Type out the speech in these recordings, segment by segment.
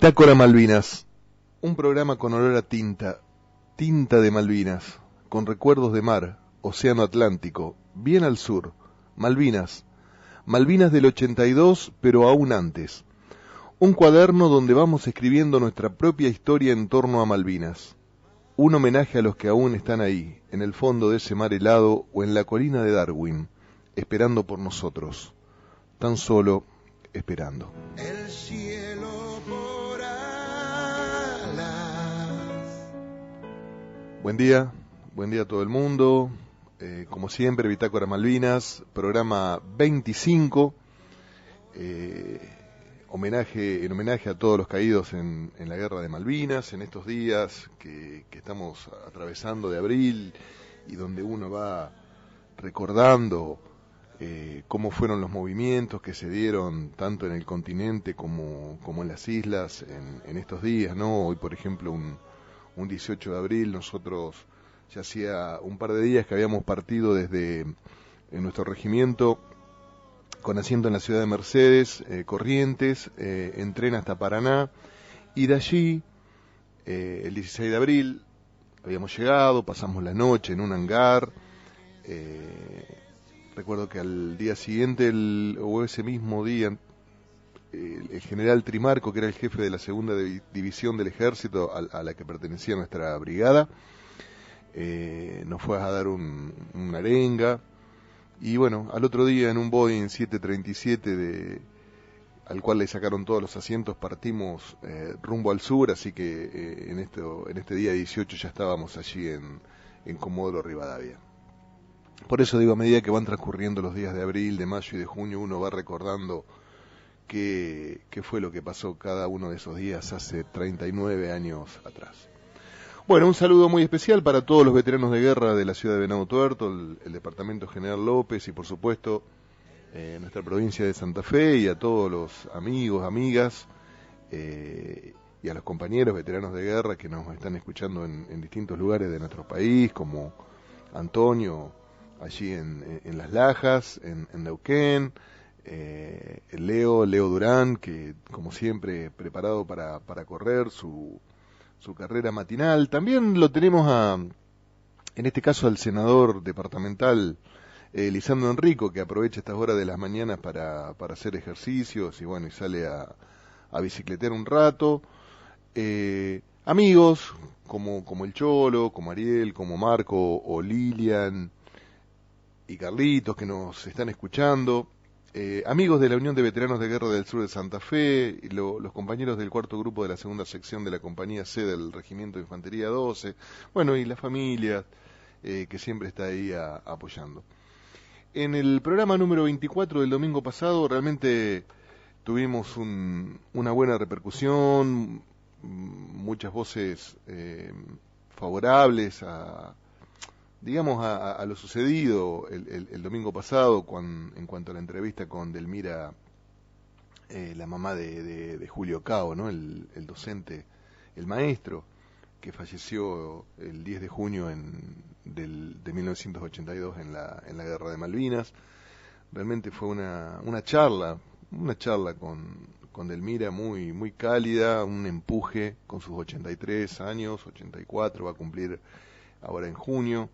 Bitácora Malvinas, un programa con olor a tinta, tinta de Malvinas, con recuerdos de mar, océano Atlántico, bien al sur, Malvinas, Malvinas del 82, pero aún antes. Un cuaderno donde vamos escribiendo nuestra propia historia en torno a Malvinas. Un homenaje a los que aún están ahí, en el fondo de ese mar helado o en la colina de Darwin, esperando por nosotros, tan solo esperando. El cielo por alas. Buen día a todo el mundo. Como siempre, Bitácora Malvinas, programa 25, en homenaje a todos los caídos en la guerra de Malvinas, en estos días que estamos atravesando de abril y donde uno va recordando cómo fueron los movimientos que se dieron tanto en el continente como en las islas en estos días, ¿no? Hoy, por ejemplo, un 18 de abril, nosotros ya hacía un par de días que habíamos partido desde nuestro regimiento con asiento en la ciudad de Mercedes, Corrientes, en tren hasta Paraná, y de allí, el 16 de abril, habíamos llegado, pasamos la noche en un hangar. Recuerdo que al día siguiente, o ese mismo día, el general Trimarco, que era el jefe de la segunda división del ejército a la que pertenecía nuestra brigada, nos fue a dar una arenga. Y bueno, al otro día en un Boeing 737 al cual le sacaron todos los asientos, partimos rumbo al sur, así que en este día 18 ya estábamos allí en Comodoro Rivadavia. Por eso digo, a medida que van transcurriendo los días de abril, de mayo y de junio, uno va recordando qué fue lo que pasó cada uno de esos días hace 39 años atrás. Bueno, un saludo muy especial para todos los veteranos de guerra de la ciudad de Venado Tuerto, el departamento General López y por supuesto nuestra provincia de Santa Fe, y a todos los amigos, amigas y a los compañeros veteranos de guerra que nos están escuchando en distintos lugares de nuestro país, como Antonio allí en Las Lajas, en Neuquén, el Leo Durán, que como siempre preparado para correr su carrera matinal. También lo tenemos en este caso al senador departamental Lisandro Enrico, que aprovecha estas horas de las mañanas para hacer ejercicios y bueno, y sale a bicicletear un rato. Amigos como el Cholo, como Ariel, como Marco o Lilian y Carlitos, que nos están escuchando. Amigos de la Unión de Veteranos de Guerra del Sur de Santa Fe, y los compañeros del cuarto grupo de la segunda sección de la compañía C del Regimiento de Infantería 12, bueno, y la familia que siempre está ahí apoyando. En el programa número 24 del domingo pasado realmente tuvimos una buena repercusión, muchas voces favorables a lo sucedido el domingo pasado en cuanto a la entrevista con Delmira, la mamá de Julio Cao, ¿no? El docente, el maestro, que falleció el 10 de junio de 1982 en la guerra de Malvinas. Realmente fue una charla con Delmira muy, muy cálida, un empuje con sus 83 años, 84, va a cumplir ahora en junio.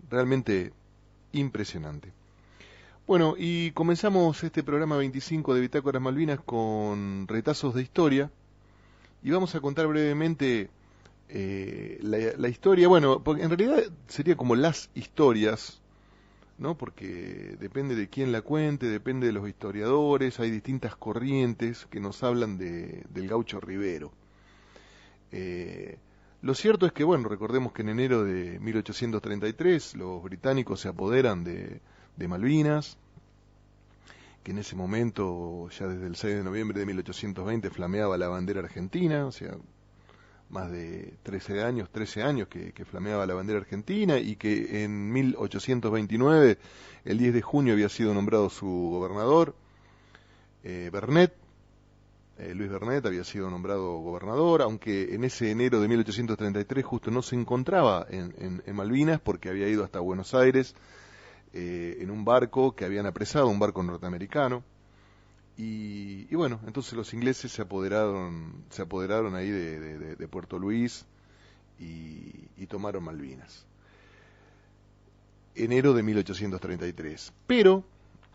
Realmente impresionante. Bueno, y comenzamos este programa 25 de Bitácoras Malvinas con retazos de historia, y vamos a contar brevemente la historia. Bueno, porque en realidad sería como las historias, ¿no? Porque depende de quién la cuente, depende de los historiadores, hay distintas corrientes que nos hablan del gaucho Rivero. Lo cierto es que, bueno, recordemos que en enero de 1833 los británicos se apoderan de Malvinas, que en ese momento, ya desde el 6 de noviembre de 1820, flameaba la bandera argentina, o sea, más de 13 años que flameaba la bandera argentina, y que en 1829, el 10 de junio, había sido nombrado su gobernador, Bernet. Luis Bernet había sido nombrado gobernador, aunque en ese enero de 1833 justo no se encontraba en Malvinas, porque había ido hasta Buenos Aires en un barco que habían apresado, un barco norteamericano, y bueno, entonces los ingleses se apoderaron ahí de Puerto Luis y tomaron Malvinas. Enero de 1833. Pero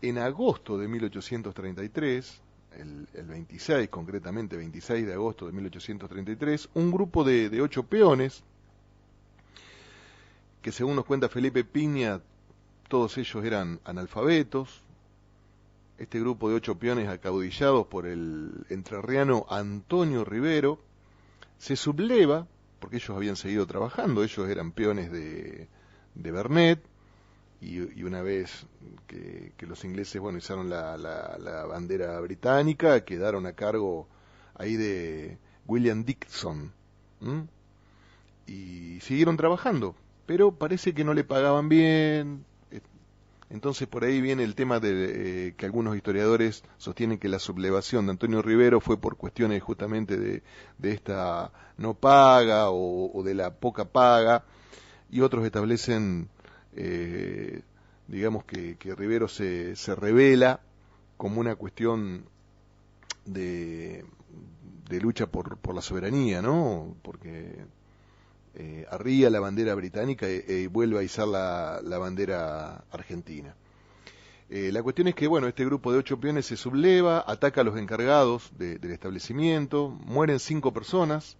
en agosto de 1833, el 26, concretamente 26 de agosto de 1833, un grupo de 8 peones, que según nos cuenta Felipe Piña, todos ellos eran analfabetos. Este grupo de 8 peones acaudillados por el entrerriano Antonio Rivero se subleva, porque ellos habían seguido trabajando, ellos eran peones de Vernet, y una vez que los ingleses, bueno, izaron la bandera británica, quedaron a cargo ahí de William Dixon, y siguieron trabajando, pero parece que no le pagaban bien. Entonces por ahí viene el tema de que algunos historiadores sostienen que la sublevación de Antonio Rivero fue por cuestiones justamente de esta no paga o de la poca paga, y otros establecen, digamos que Rivero se revela como una cuestión de lucha por la soberanía, ¿no? Porque arría la bandera británica y vuelve a izar la bandera argentina. La cuestión es que, bueno, este grupo de 8 peones se subleva, ataca a los encargados del establecimiento, mueren 5 personas,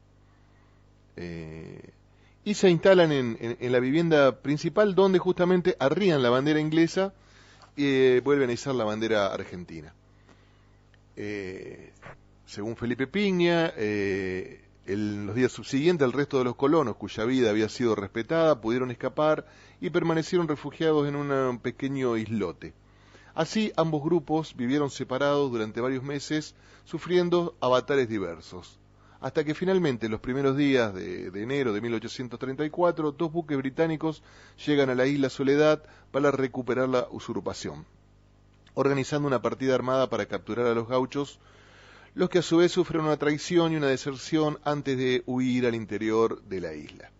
y se instalan en la vivienda principal, donde justamente arrían la bandera inglesa y vuelven a izar la bandera argentina. Según Felipe Piña, en los días subsiguientes el resto de los colonos, cuya vida había sido respetada, pudieron escapar y permanecieron refugiados en un pequeño islote. Así, ambos grupos vivieron separados durante varios meses, sufriendo avatares diversos, hasta que finalmente, los primeros días de enero de 1834, 2 buques británicos llegan a la isla Soledad para recuperar la usurpación, organizando una partida armada para capturar a los gauchos, los que a su vez sufren una traición y una deserción antes de huir al interior de la isla.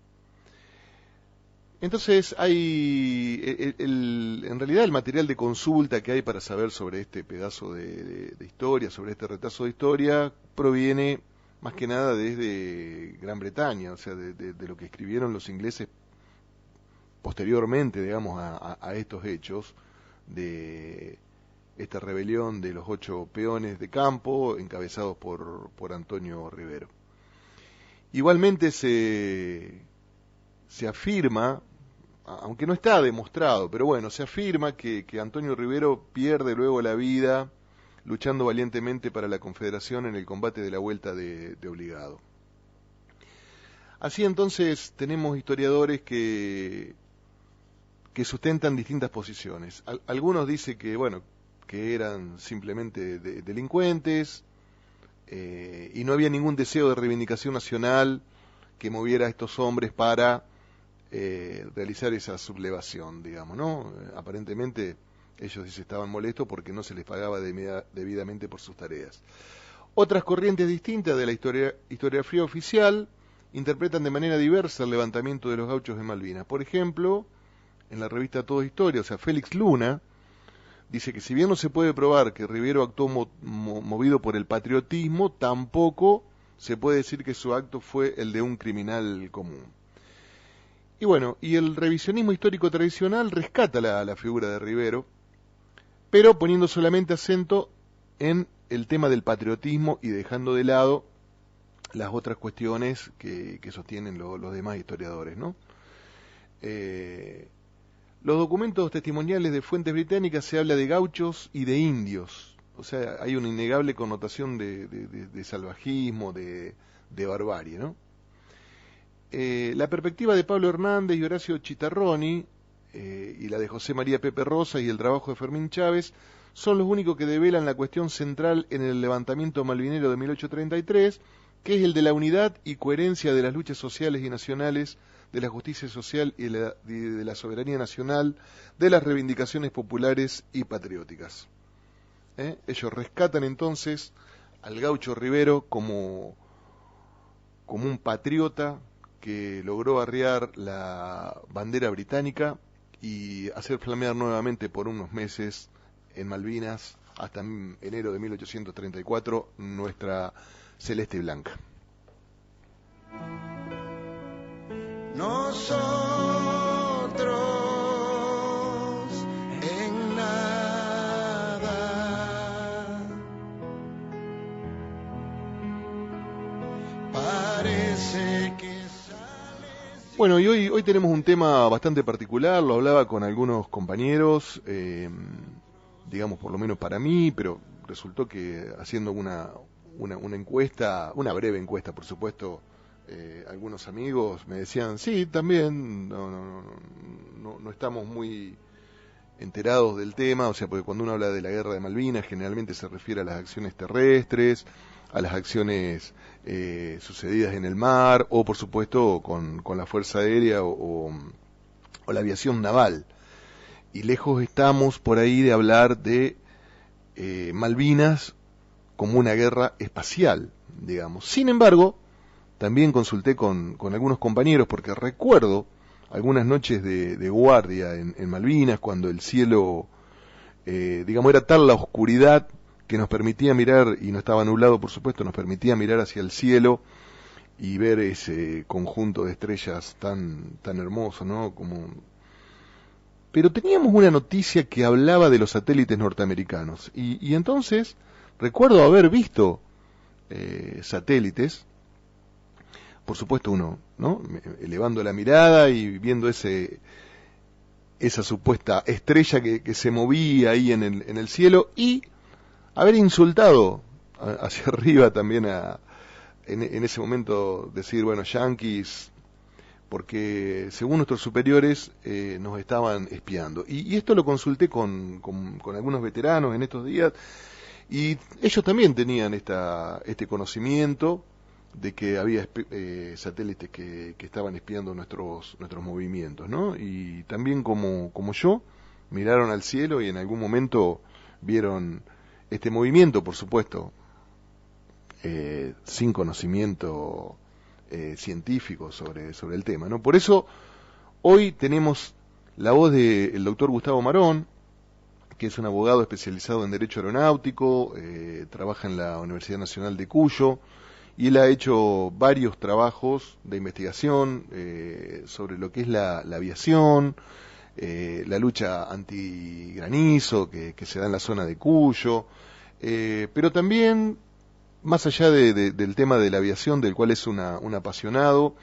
Entonces hay, en realidad el material de consulta que hay para saber sobre este pedazo de historia, sobre este retazo de historia, proviene más que nada desde Gran Bretaña, o sea, de lo que escribieron los ingleses posteriormente, digamos, a estos hechos, de esta rebelión de los 8 peones de campo encabezados por Antonio Rivero. Igualmente se afirma, aunque no está demostrado, pero bueno, se afirma que Antonio Rivero pierde luego la vida luchando valientemente para la Confederación en el combate de la Vuelta de Obligado. Así entonces tenemos historiadores que sustentan distintas posiciones. Algunos dicen que, bueno, que eran simplemente delincuentes, y no había ningún deseo de reivindicación nacional que moviera a estos hombres para realizar esa sublevación, digamos, ¿no? Aparentemente ellos estaban molestos porque no se les pagaba debidamente por sus tareas. Otras corrientes distintas de la historiografía oficial interpretan de manera diversa el levantamiento de los gauchos de Malvinas. Por ejemplo, en la revista Todo Historia, o sea, Félix Luna dice que si bien no se puede probar que Rivero actuó movido por el patriotismo, tampoco se puede decir que su acto fue el de un criminal común. Y bueno, y el revisionismo histórico tradicional rescata la figura de Rivero, pero poniendo solamente acento en el tema del patriotismo y dejando de lado las otras cuestiones que sostienen los demás historiadores, ¿no? Los documentos testimoniales de fuentes británicas se habla de gauchos y de indios, o sea, hay una innegable connotación de salvajismo, de barbarie, ¿no? La perspectiva de Pablo Hernández y Horacio Chitarroni, y la de José María Pepe Rosa y el trabajo de Fermín Chávez, son los únicos que develan la cuestión central en el levantamiento malvinero de 1833, que es el de la unidad y coherencia de las luchas sociales y nacionales, de la justicia social y de la soberanía nacional, de las reivindicaciones populares y patrióticas. Ellos rescatan entonces al gaucho Rivero como un patriota que logró arriar la bandera británica y hacer flamear nuevamente por unos meses en Malvinas hasta enero de 1834 nuestra celeste y blanca. Nosotros en nada parece que sales. Bueno, y hoy tenemos un tema bastante particular, lo hablaba con algunos compañeros, digamos por lo menos para mí, pero resultó que haciendo una encuesta, una breve encuesta por supuesto, algunos amigos me decían, sí, también, no estamos muy enterados del tema, o sea, porque cuando uno habla de la guerra de Malvinas generalmente se refiere a las acciones terrestres, a las acciones sucedidas en el mar, o por supuesto con la Fuerza Aérea o la aviación naval. Y lejos estamos por ahí de hablar de Malvinas como una guerra espacial, digamos. Sin embargo, también consulté con algunos compañeros, porque recuerdo algunas noches de guardia en Malvinas, cuando el cielo, digamos, era tal la oscuridad que nos permitía mirar, y no estaba nublado por supuesto, nos permitía mirar hacia el cielo y ver ese conjunto de estrellas tan hermoso, ¿no? Pero teníamos una noticia que hablaba de los satélites norteamericanos, y entonces recuerdo haber visto satélites, por supuesto uno, ¿no? Elevando la mirada y viendo esa supuesta estrella que se movía ahí en el cielo, y haber insultado hacia arriba también en ese momento, decir, bueno, yanquis, porque según nuestros superiores nos estaban espiando. Y esto lo consulté con algunos veteranos en estos días, y ellos también tenían este conocimiento de que había satélites que estaban espiando nuestros movimientos, ¿no? Y también como yo, miraron al cielo y en algún momento vieron este movimiento, por supuesto, sin conocimiento científico sobre el tema, ¿no? Por eso hoy tenemos la voz del doctor Gustavo Marón, que es un abogado especializado en Derecho Aeronáutico, trabaja en la Universidad Nacional de Cuyo, y él ha hecho varios trabajos de investigación sobre lo que es la aviación, la lucha antigranizo que se da en la zona de Cuyo, pero también, más allá del tema de la aviación, del cual es un apasionado,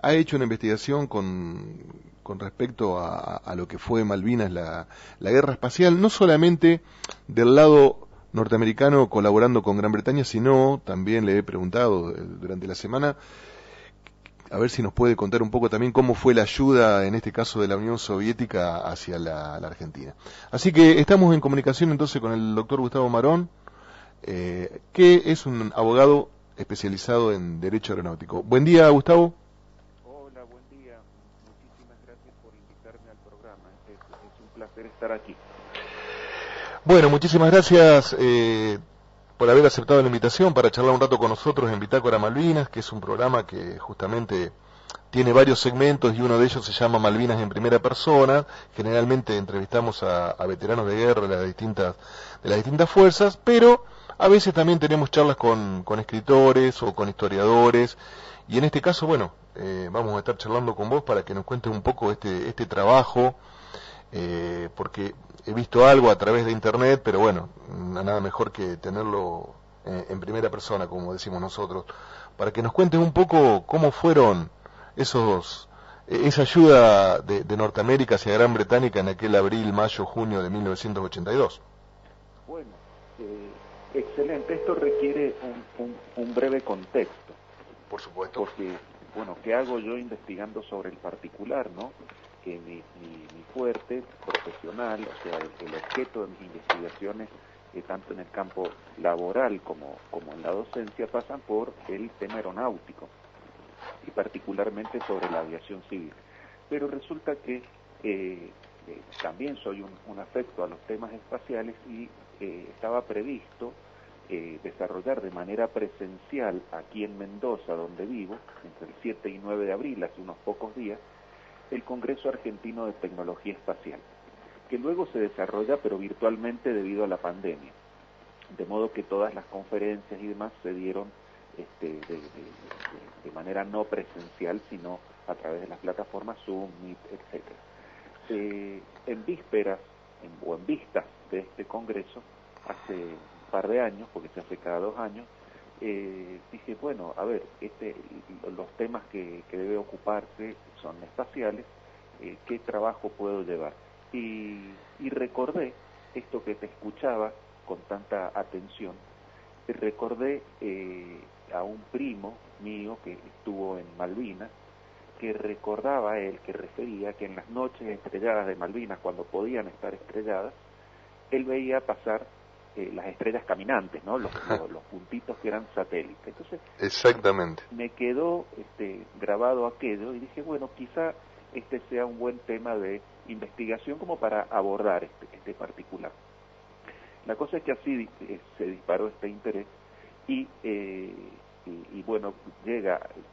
ha hecho una investigación con respecto a lo que fue Malvinas, la guerra espacial, no solamente del lado norteamericano colaborando con Gran Bretaña, sino también le he preguntado durante la semana a ver si nos puede contar un poco también cómo fue la ayuda, en este caso de la Unión Soviética, hacia la Argentina. Así que estamos en comunicación entonces con el doctor Gustavo Marón, que es un abogado especializado en Derecho Aeronáutico. Buen día, Gustavo. Hola, buen día. Muchísimas gracias por invitarme al programa. Es un placer estar aquí. Bueno, muchísimas gracias por haber aceptado la invitación para charlar un rato con nosotros en Bitácora Malvinas, que es un programa que justamente tiene varios segmentos y uno de ellos se llama Malvinas en primera persona. Generalmente entrevistamos a veteranos de guerra de las distintas fuerzas, pero a veces también tenemos charlas con escritores o con historiadores, y en este caso, bueno, vamos a estar charlando con vos para que nos cuentes un poco este trabajo, porque he visto algo a través de internet, pero bueno, nada mejor que tenerlo en primera persona, como decimos nosotros, para que nos cuentes un poco cómo fueron esa ayuda de Norteamérica hacia Gran Bretaña en aquel abril, mayo, junio de 1982. Bueno, excelente. Esto requiere un breve contexto. Por supuesto. Porque, bueno, ¿qué hago yo investigando sobre el particular, no? Que mi fuerte profesional, o sea, el objeto de mis investigaciones, tanto en el campo laboral como en la docencia, pasan por el tema aeronáutico, y particularmente sobre la aviación civil. Pero resulta que también soy un afecto a los temas espaciales, y estaba previsto desarrollar de manera presencial aquí en Mendoza, donde vivo, entre el 7 y 9 de abril, hace unos pocos días, el Congreso Argentino de Tecnología Espacial, que luego se desarrolla pero virtualmente debido a la pandemia. de modo que todas las conferencias y demás se dieron de manera no presencial, sino a través de las plataformas Zoom, Meet, etcétera. En vísperas o en vistas de este congreso, hace un par de años, porque se hace cada 2 años, dije, bueno, a ver, los temas que debe ocuparse son espaciales, ¿qué trabajo puedo llevar? Y recordé esto que te escuchaba con tanta atención, recordé a un primo mío que estuvo en Malvinas, que recordaba a él, que refería que en las noches estrelladas de Malvinas, cuando podían estar estrelladas, él veía pasar las estrellas caminantes, ¿no? Los puntitos que eran satélites. Entonces, exactamente, me quedó grabado aquello y dije, bueno, quizá este sea un buen tema de investigación como para abordar este particular. La cosa es que así se disparó este interés y bueno,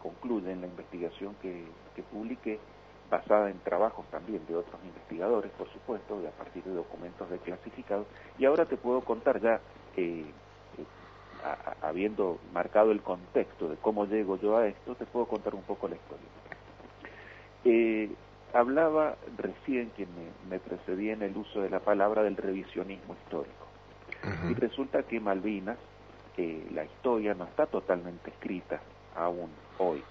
concluye en la investigación que publiqué, basada en trabajos también de otros investigadores, por supuesto, a partir de documentos declasificados, y ahora te puedo contar ya, habiendo marcado el contexto de cómo llego yo a esto, te puedo contar un poco la historia. Hablaba recién quien me precedía en el uso de la palabra del revisionismo histórico. Y resulta que Malvinas, la historia no está totalmente escrita aún hoy.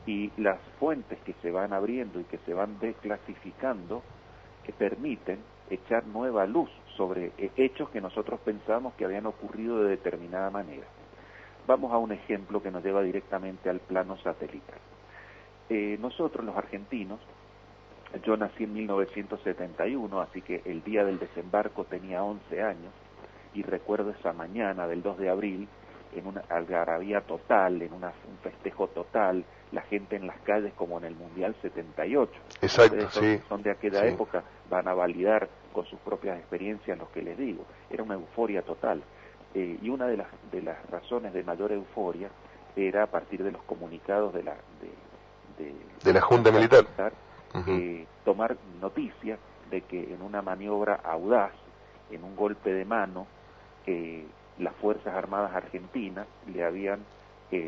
Y las fuentes que se van abriendo y que se van declasificando que permiten echar nueva luz sobre hechos que nosotros pensamos que habían ocurrido de determinada manera. Vamos a un ejemplo que nos lleva directamente al plano satelital. Nosotros, los argentinos, yo nací en 1971, así que el día del desembarco tenía 11 años, y recuerdo esa mañana del 2 de abril, en una algarabía total, un festejo total, la gente en las calles como en el Mundial 78. Exacto, son de aquella época, van a validar con sus propias experiencias lo que les digo. Era una euforia total. Y una de las razones de mayor euforia era a partir de los comunicados de la Junta Militar, tomar noticia de que en una maniobra audaz, en un golpe de mano, las Fuerzas Armadas Argentinas le habían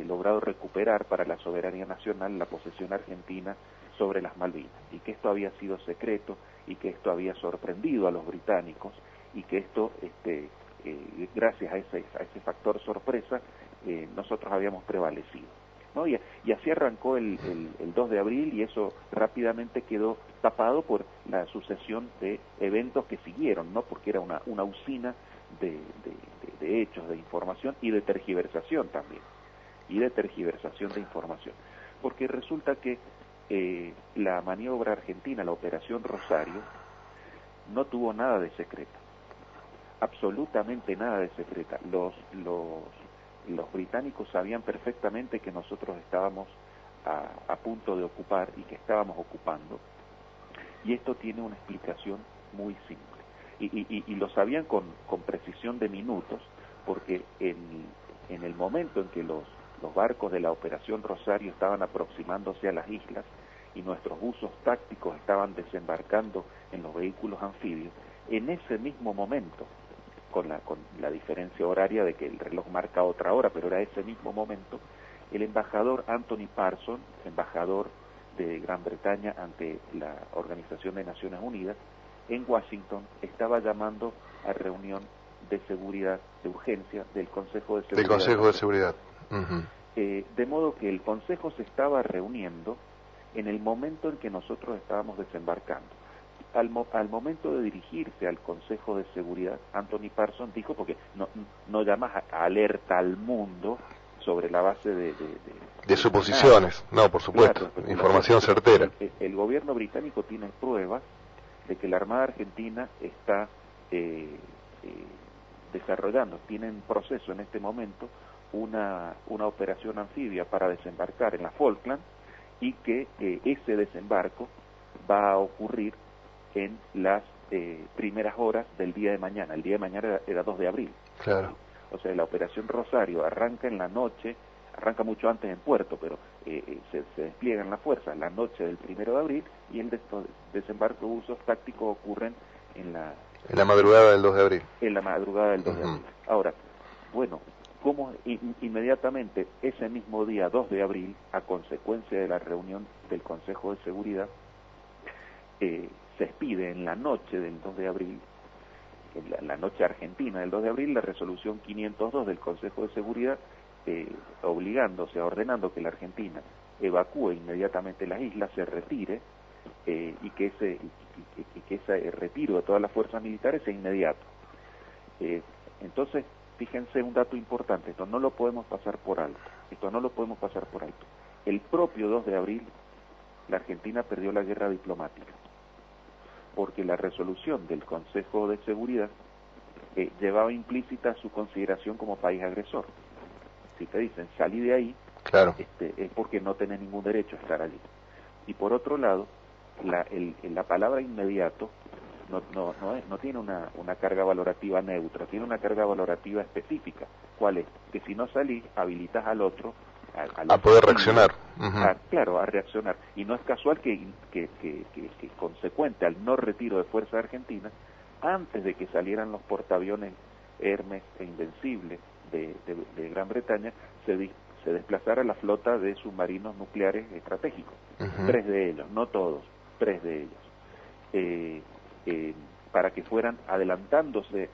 logrado recuperar para la soberanía nacional la posesión argentina sobre las Malvinas, y que esto había sido secreto, y que esto había sorprendido a los británicos, y que esto, gracias a ese factor sorpresa, nosotros habíamos prevalecido, ¿no? Y así arrancó el 2 de abril, y eso rápidamente quedó tapado por la sucesión de eventos que siguieron, ¿no? Porque era una usina de hechos, de información y de tergiversación también, y de tergiversación de información, porque resulta que la maniobra argentina, la Operación Rosario, no tuvo nada de secreta, absolutamente nada de secreta. Los británicos sabían perfectamente que nosotros estábamos a punto de ocupar y que estábamos ocupando, y esto tiene una explicación muy simple, y lo sabían con precisión de minutos, porque en el momento en que los barcos de la Operación Rosario estaban aproximándose a las islas y nuestros buzos tácticos estaban desembarcando en los vehículos anfibios, en ese mismo momento, con la diferencia horaria de que el reloj marca otra hora, pero era ese mismo momento, el embajador Anthony Parsons, embajador de Gran Bretaña ante la Organización de Naciones Unidas, en Washington, estaba llamando a reunión de seguridad, de urgencia, del Consejo de Seguridad. Del Consejo de Seguridad. De modo que el Consejo se estaba reuniendo en el momento en que nosotros estábamos desembarcando. Al momento de dirigirse al Consejo de Seguridad, Anthony Parsons dijo, porque no llamas a alerta al mundo sobre la base de suposiciones, no, por supuesto, claro, información certera. El gobierno británico tiene pruebas de que la Armada Argentina está desarrollando, tiene en proceso en este momento una operación anfibia para desembarcar en la Falkland, y que ese desembarco va a ocurrir en las primeras horas del día de mañana. El día de mañana era 2 de abril. Claro. O sea, la Operación Rosario arranca en la noche, arranca mucho antes en puerto, pero se despliegan las fuerzas la noche del 1 de abril, y el desembarco de usos tácticos ocurren en En la madrugada del 2 de abril. En la madrugada del 2 de abril. Ahora, bueno, ¿cómo inmediatamente ese mismo día, 2 de abril, a consecuencia de la reunión del Consejo de Seguridad, se expide en la noche del 2 de abril, en la noche argentina del 2 de abril, la resolución 502 del Consejo de Seguridad, obligándose, ordenando que la Argentina evacúe inmediatamente las islas, se retire, y que ese retiro de todas las fuerzas militares sea inmediato. Entonces, fíjense un dato importante, esto no lo podemos pasar por alto, El propio 2 de abril, la Argentina perdió la guerra diplomática, porque la resolución del Consejo de Seguridad llevaba implícita su consideración como país agresor. Si te dicen, salí de ahí, claro, es porque no tenés ningún derecho a estar allí. Y por otro lado, la palabra inmediato no tiene una carga valorativa neutra, tiene una carga valorativa específica. ¿Cuál es? Que si no salís, habilitas al otro a poder reaccionar. Claro, a reaccionar. Y no es casual que consecuente al no retiro de fuerzas argentinas, antes de que salieran los portaaviones Hermes e Invencible de Gran Bretaña, se desplazara la flota de submarinos nucleares estratégicos. 3 de ellos, no todos, 3 de ellos. Para que fueran adelantándose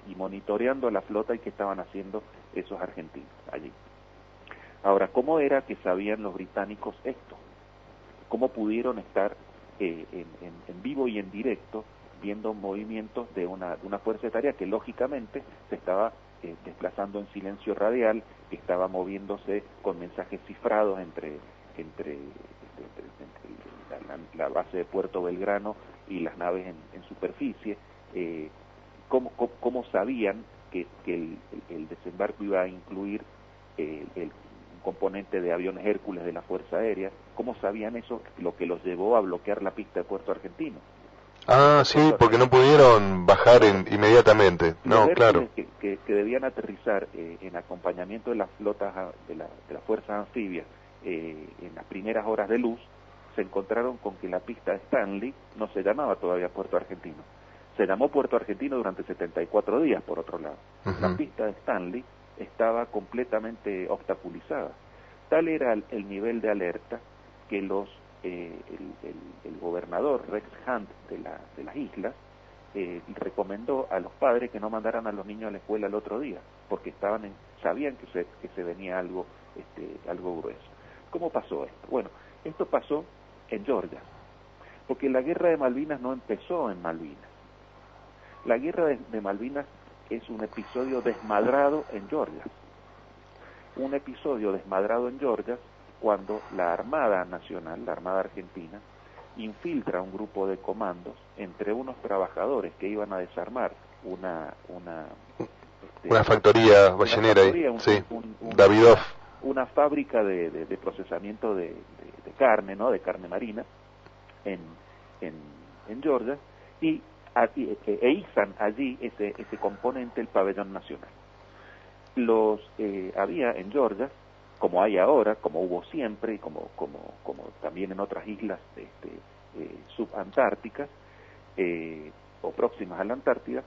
y monitoreando la flota y que estaban haciendo esos argentinos allí. Ahora, ¿cómo era que sabían los británicos esto? ¿Cómo pudieron estar en vivo y en directo viendo movimientos de una fuerza etaria que lógicamente se estaba desplazando en silencio radial, que estaba moviéndose con mensajes cifrados entre la base de Puerto Belgrano y las naves en superficie? ¿Cómo sabían que el desembarco iba a incluir un componente de aviones Hércules de la Fuerza Aérea? ¿Cómo sabían eso? Lo que los llevó a bloquear la pista de Puerto Argentino. Sí, porque no pudieron bajar inmediatamente. No, claro. Que debían aterrizar en acompañamiento de las flotas de las fuerzas anfibias en las primeras horas de luz, se encontraron con que la pista de Stanley no se llamaba todavía Puerto Argentino. Se llamó Puerto Argentino durante 74 días, por otro lado. La pista de Stanley estaba completamente obstaculizada. Tal era el nivel de alerta que el gobernador Rex Hunt de las islas recomendó a los padres que no mandaran a los niños a la escuela el otro día, porque sabían que se venía algo grueso. ¿Cómo pasó esto? Bueno, esto pasó en Georgia, porque la guerra de Malvinas no empezó en Malvinas. La guerra de Malvinas es un episodio desmadrado en Georgia. Un episodio desmadrado en Georgia cuando la Armada Nacional, la Armada Argentina, infiltra un grupo de comandos entre unos trabajadores que iban a desarmar una factoría ballenera, Davidoff, una fábrica de procesamiento de carne, ¿no? De carne marina en Georgia, e izan allí ese componente, el pabellón nacional. Había en Georgia, como hay ahora, como hubo siempre, y como también en otras islas subantárticas o próximas a la Antártida,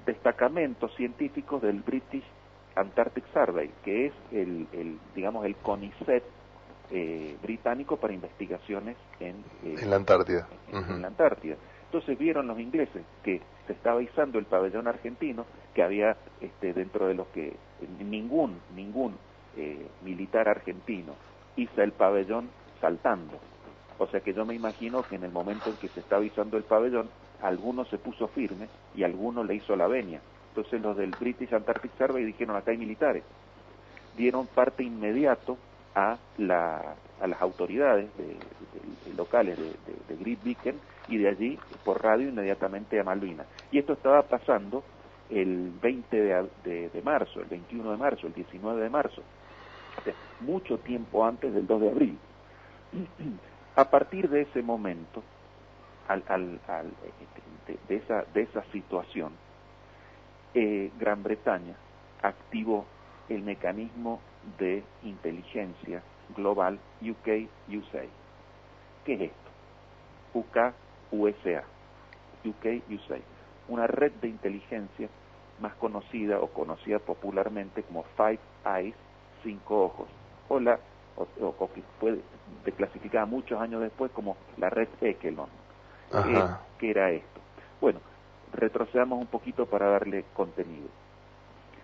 destacamentos científicos del British Antarctic Survey, que es el CONICET británico para investigaciones en la Antártida. En la Antártida. Entonces vieron los ingleses que se estaba izando el pabellón argentino, que había dentro de los que ningún militar argentino iza el pabellón saltando. O sea que yo me imagino que en el momento en que se estaba izando el pabellón, alguno se puso firme y alguno le hizo la venia. Entonces los del British Antarctic Survey dijeron: acá hay militares. Dieron parte inmediato a las autoridades locales de Great Britain, y de allí por radio inmediatamente a Malvinas. Y esto estaba pasando el 20 de marzo, el 21 de marzo, el 19 de marzo, o sea, mucho tiempo antes del 2 de abril. A partir de ese momento, de esa situación, Gran Bretaña activó el mecanismo de inteligencia global UK-USA. ¿Qué es esto? UK-USA. UK-USA. una red de inteligencia más conocida o conocida popularmente como Five Eyes, 5 ojos, o que fue clasificada muchos años después como la red Echelon. ¿Qué era esto? Bueno, retrocedamos un poquito para darle contenido.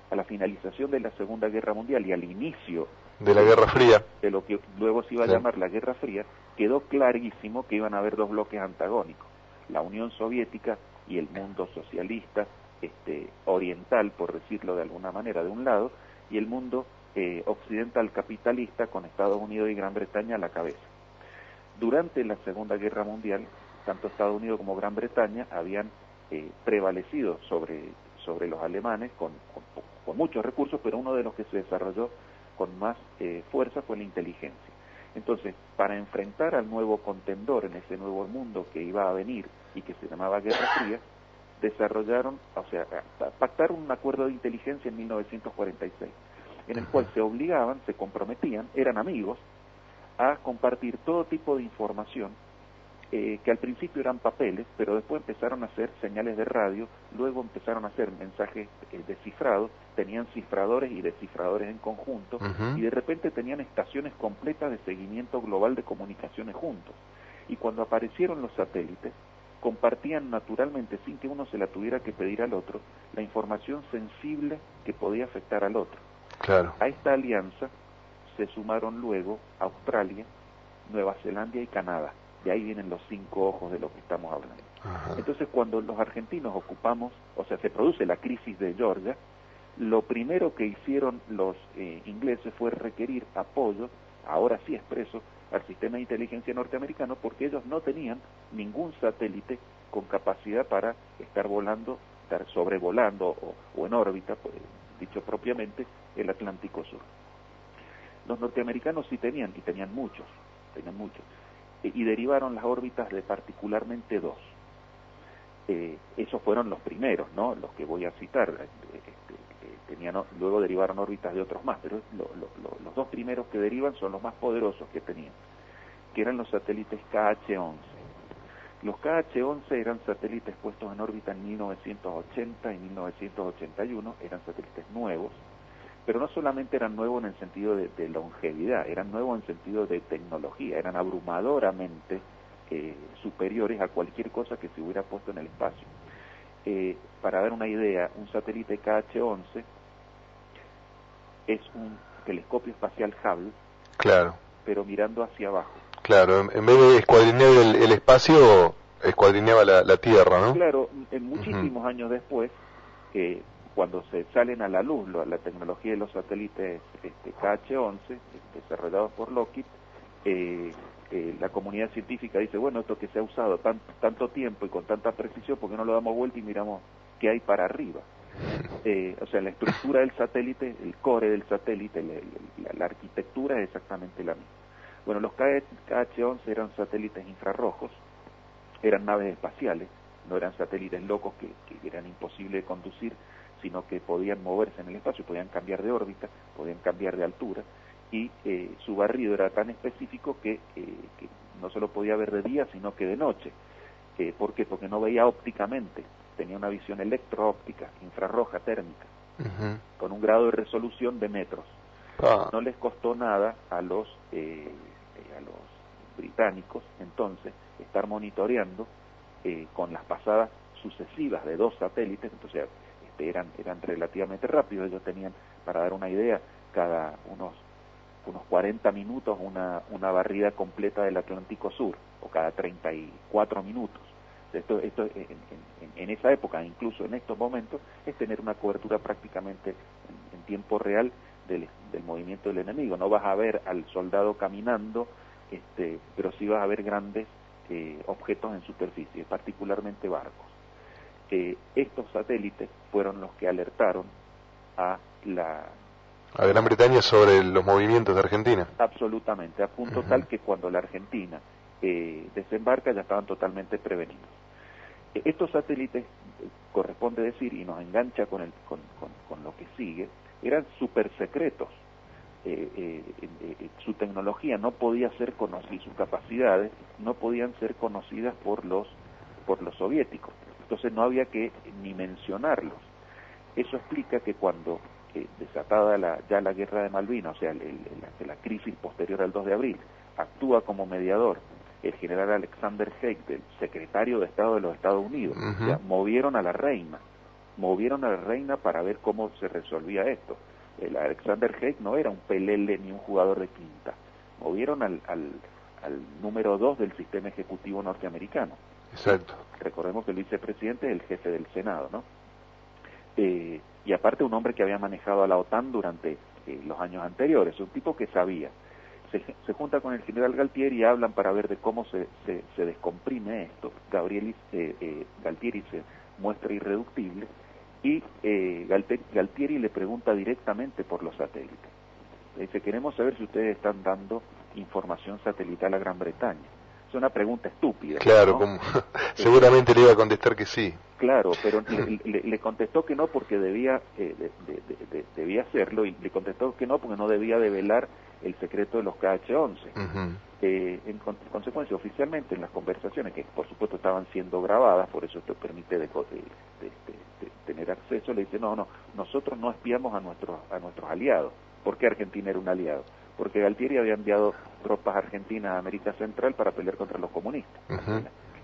A la finalización de la Segunda Guerra Mundial y al inicio de la Guerra Fría, de lo que luego se iba a llamar la Guerra Fría, quedó clarísimo que iban a haber dos bloques antagónicos, la Unión Soviética y el mundo socialista oriental, por decirlo de alguna manera, de un lado, y el mundo occidental capitalista con Estados Unidos y Gran Bretaña a la cabeza. Durante la Segunda Guerra Mundial, tanto Estados Unidos como Gran Bretaña habían prevalecido sobre los alemanes con muchos recursos, pero uno de los que se desarrolló con más fuerza fue la inteligencia. Entonces, para enfrentar al nuevo contendor en ese nuevo mundo que iba a venir y que se llamaba Guerra Fría, pactaron un acuerdo de inteligencia en 1946, en el cual se obligaban, se comprometían, eran amigos, a compartir todo tipo de información, que al principio eran papeles, pero después empezaron a hacer señales de radio, luego empezaron a hacer mensajes descifrados, tenían cifradores y descifradores en conjunto, y de repente tenían estaciones completas de seguimiento global de comunicaciones juntos. Y cuando aparecieron los satélites, compartían naturalmente, sin que uno se la tuviera que pedir al otro, la información sensible que podía afectar al otro. Claro. A esta alianza se sumaron luego Australia, Nueva Zelanda y Canadá. De ahí vienen los 5 ojos de lo que estamos hablando. Entonces, cuando los argentinos se produce la crisis de Georgia, lo primero que hicieron los ingleses fue requerir apoyo, ahora sí expreso, al sistema de inteligencia norteamericano, porque ellos no tenían ningún satélite con capacidad para estar sobrevolando o en órbita, dicho propiamente, el Atlántico Sur. Los norteamericanos sí tenían, y tenían muchos, y derivaron las órbitas de particularmente 2. Esos fueron los primeros, ¿no? Los que voy a citar. Luego derivaron órbitas de otros más, pero los 2 primeros que derivan son los más poderosos que tenían, que eran los satélites KH-11. Los KH-11 eran satélites puestos en órbita en 1980 y 1981, eran satélites nuevos, pero no solamente eran nuevos en el sentido de longevidad, eran nuevos en el sentido de tecnología, eran abrumadoramente superiores a cualquier cosa que se hubiera puesto en el espacio. Para dar una idea, un satélite KH-11 es un telescopio espacial Hubble, claro, pero mirando hacia abajo. Claro, en vez de escuadrinear el espacio, escuadrineaba la Tierra, ¿no? Claro, muchísimos años después, cuando se salen a la luz la tecnología de los satélites KH-11, desarrollados por Lockheed, la comunidad científica dice, bueno, esto que se ha usado tanto tiempo y con tanta precisión, ¿por qué no lo damos vuelta y miramos qué hay para arriba? La estructura del satélite, el core del satélite, la arquitectura es exactamente la misma. Bueno, los KH-11 eran satélites infrarrojos, eran naves espaciales, no eran satélites locos que eran imposibles de conducir, sino que podían moverse en el espacio, podían cambiar de órbita, podían cambiar de altura, y su barrido era tan específico que no se lo podía ver de día, sino que de noche. ¿Por qué? Porque no veía ópticamente, tenía una visión electro-óptica, infrarroja, térmica, con un grado de resolución de metros. No les costó nada a los británicos, entonces, estar monitoreando con las pasadas sucesivas de 2 satélites, entonces eran relativamente rápidos. Ellos tenían, para dar una idea, cada unos 40 minutos una barrida completa del Atlántico Sur, o cada 34 minutos. Esto en esa época, incluso en estos momentos, es tener una cobertura prácticamente en tiempo real del movimiento del enemigo. No vas a ver al soldado caminando, pero sí vas a ver grandes objetos en superficie, particularmente barcos. Estos satélites fueron los que alertaron a Gran Bretaña sobre los movimientos de Argentina. Absolutamente, a punto tal que cuando la Argentina desembarca ya estaban totalmente prevenidos. Estos satélites, corresponde decir, y nos engancha con lo que sigue, eran súper secretos. Su tecnología no podía ser conocida, y sus capacidades no podían ser conocidas por los soviéticos. Entonces no había que ni mencionarlos. Eso explica que cuando desatada ya la guerra de Malvinas, o sea, la crisis posterior al 2 de abril, actúa como mediador el general Alexander Haig, del secretario de Estado de los Estados Unidos. O sea, movieron a la reina para ver cómo se resolvía esto. El Alexander Haig no era un pelele ni un jugador de quinta. Movieron al número 2 del sistema ejecutivo norteamericano. Exacto. Recordemos que el vicepresidente es el jefe del Senado, ¿no? Y aparte un hombre que había manejado a la OTAN durante los años anteriores, un tipo que sabía. Se junta con el general Galtieri y hablan para ver de cómo se descomprime esto. Galtieri se muestra irreductible y Galtieri le pregunta directamente por los satélites. Le dice, queremos saber si ustedes están dando información satelital a Gran Bretaña. Es una pregunta estúpida. Claro, ¿no? como seguramente le iba a contestar que sí. Claro, pero le contestó que no porque debía hacerlo, y le contestó que no porque no debía develar el secreto de los KH-11. En consecuencia, oficialmente en las conversaciones, que por supuesto estaban siendo grabadas, por eso esto permite de tener acceso, le dice, no, nosotros no espiamos a nuestros aliados. ¿Por qué Argentina era un aliado? Porque Galtieri había enviado tropas argentinas a América Central para pelear contra los comunistas.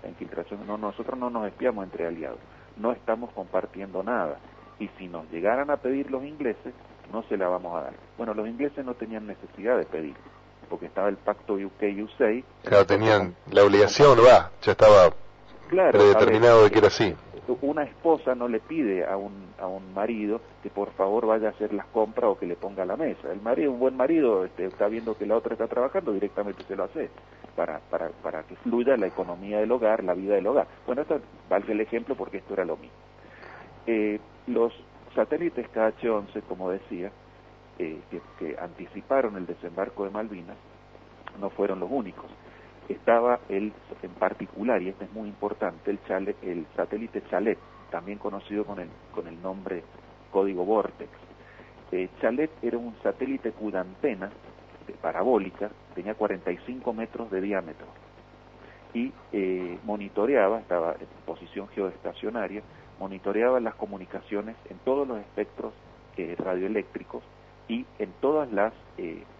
La infiltración, no, nosotros no nos espiamos entre aliados, no estamos compartiendo nada, y si nos llegaran a pedir los ingleses, no se la vamos a dar. Bueno, los ingleses no tenían necesidad de pedir, porque estaba el pacto UK-USA. Claro, tenían la obligación, ya estaba predeterminado de que era así. Una esposa no le pide a un marido que por favor vaya a hacer las compras o que le ponga a la mesa. El marido, un buen marido, está viendo que la otra está trabajando, directamente se lo hace para que fluya la economía del hogar, la vida del hogar. Bueno, esto valga el ejemplo porque esto era lo mismo. Los satélites KH-11, como decía, que anticiparon el desembarco de Malvinas, no fueron los únicos. Estaba en particular, y este es muy importante, el satélite Chalet, también conocido con el nombre código Vortex. Chalet era un satélite cuya antena parabólica tenía 45 metros de diámetro y monitoreaba, estaba en posición geoestacionaria, monitoreaba las comunicaciones en todos los espectros radioeléctricos y en todas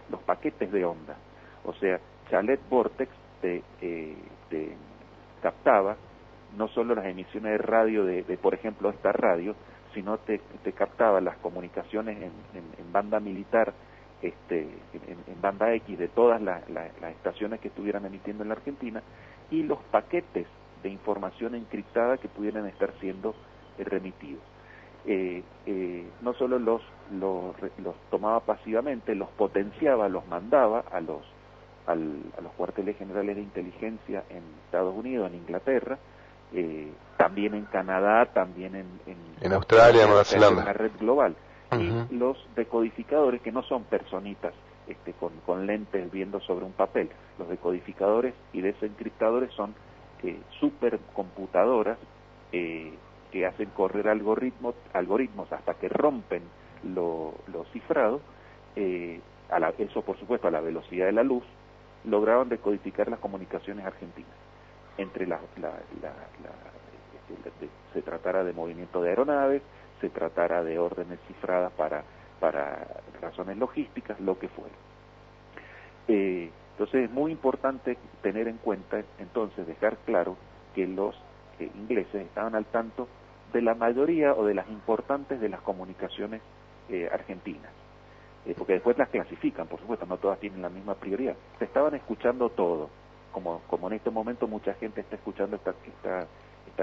los paquetes de onda. O sea, Chalet Vortex te captaba no solo las emisiones de radio de por ejemplo, esta radio, sino te captaba las comunicaciones en banda militar, en banda X de todas las estaciones que estuvieran emitiendo en la Argentina, y los paquetes de información encriptada que pudieran estar siendo remitidos. No solo los tomaba pasivamente, los potenciaba, los mandaba a los cuarteles generales de inteligencia en Estados Unidos, en Inglaterra, también en Canadá, también en Australia, Nueva Zelanda. Una red global. Y los decodificadores, que no son personitas con lentes viendo sobre un papel, los decodificadores y desencriptadores son supercomputadoras que hacen correr algoritmos hasta que rompen lo cifrado, eso por supuesto a la velocidad de la luz, lograban decodificar las comunicaciones argentinas. Entre se tratara de movimiento de aeronaves, se tratara de órdenes cifradas para razones logísticas, lo que fuera. Entonces es muy importante tener en cuenta, entonces, dejar claro que los ingleses estaban al tanto de la mayoría o de las importantes de las comunicaciones argentinas. Porque después las clasifican, por supuesto, no todas tienen la misma prioridad. Se estaban escuchando todo, como en este momento mucha gente está escuchando esta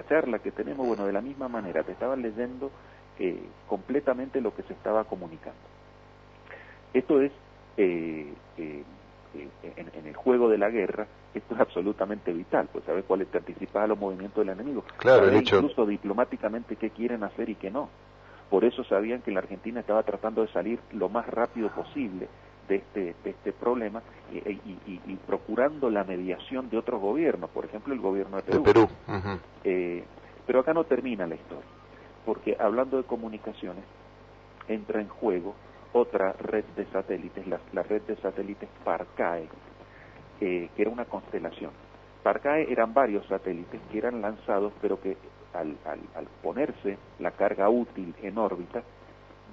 charla que tenemos, bueno, de la misma manera, te estaban leyendo completamente lo que se estaba comunicando. Esto es, en el juego de la guerra, esto es absolutamente vital, pues saber cuál te anticipa a los movimientos del enemigo, claro, saber incluso diplomáticamente qué quieren hacer y qué no. Por eso sabían que la Argentina estaba tratando de salir lo más rápido posible de este problema y procurando la mediación de otros gobiernos, por ejemplo el gobierno de Perú. Pero acá no termina la historia, porque hablando de comunicaciones, entra en juego otra red de satélites, la red de satélites Parcae, que era una constelación. Parcae eran varios satélites que eran lanzados, pero que al ponerse la carga útil en órbita,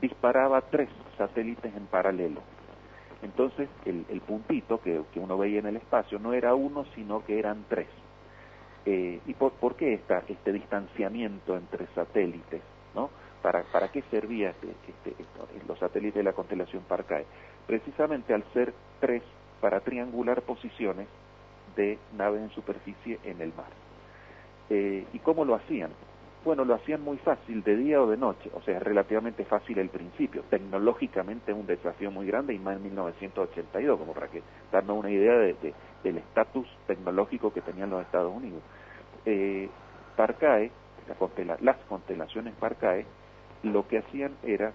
disparaba 3 satélites en paralelo. Entonces el puntito que uno veía en el espacio no era uno, sino que eran 3. ¿Y por qué este distanciamiento entre satélites, ¿no? ¿Para qué servía los satélites de la constelación Parcae? Precisamente al ser 3, para triangular posiciones de naves en superficie en el mar. ¿Y cómo lo hacían? Bueno, lo hacían muy fácil, de día o de noche, o sea, es relativamente fácil el principio. Tecnológicamente es un desafío muy grande, y más en 1982, como para que darnos una idea del estatus tecnológico que tenían los Estados Unidos. Parcae, las constelaciones Parcae, lo que hacían era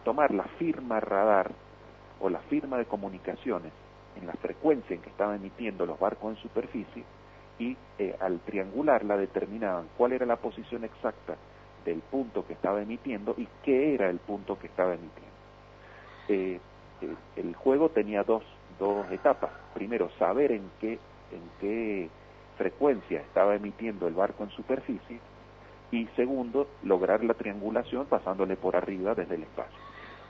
tomar la firma radar o la firma de comunicaciones en la frecuencia en que estaban emitiendo los barcos en superficie, y al triangularla determinaban cuál era la posición exacta del punto que estaba emitiendo y qué era el punto que estaba emitiendo. El juego tenía dos etapas. Primero, saber en qué frecuencia estaba emitiendo el barco en superficie, y segundo, lograr la triangulación pasándole por arriba desde el espacio.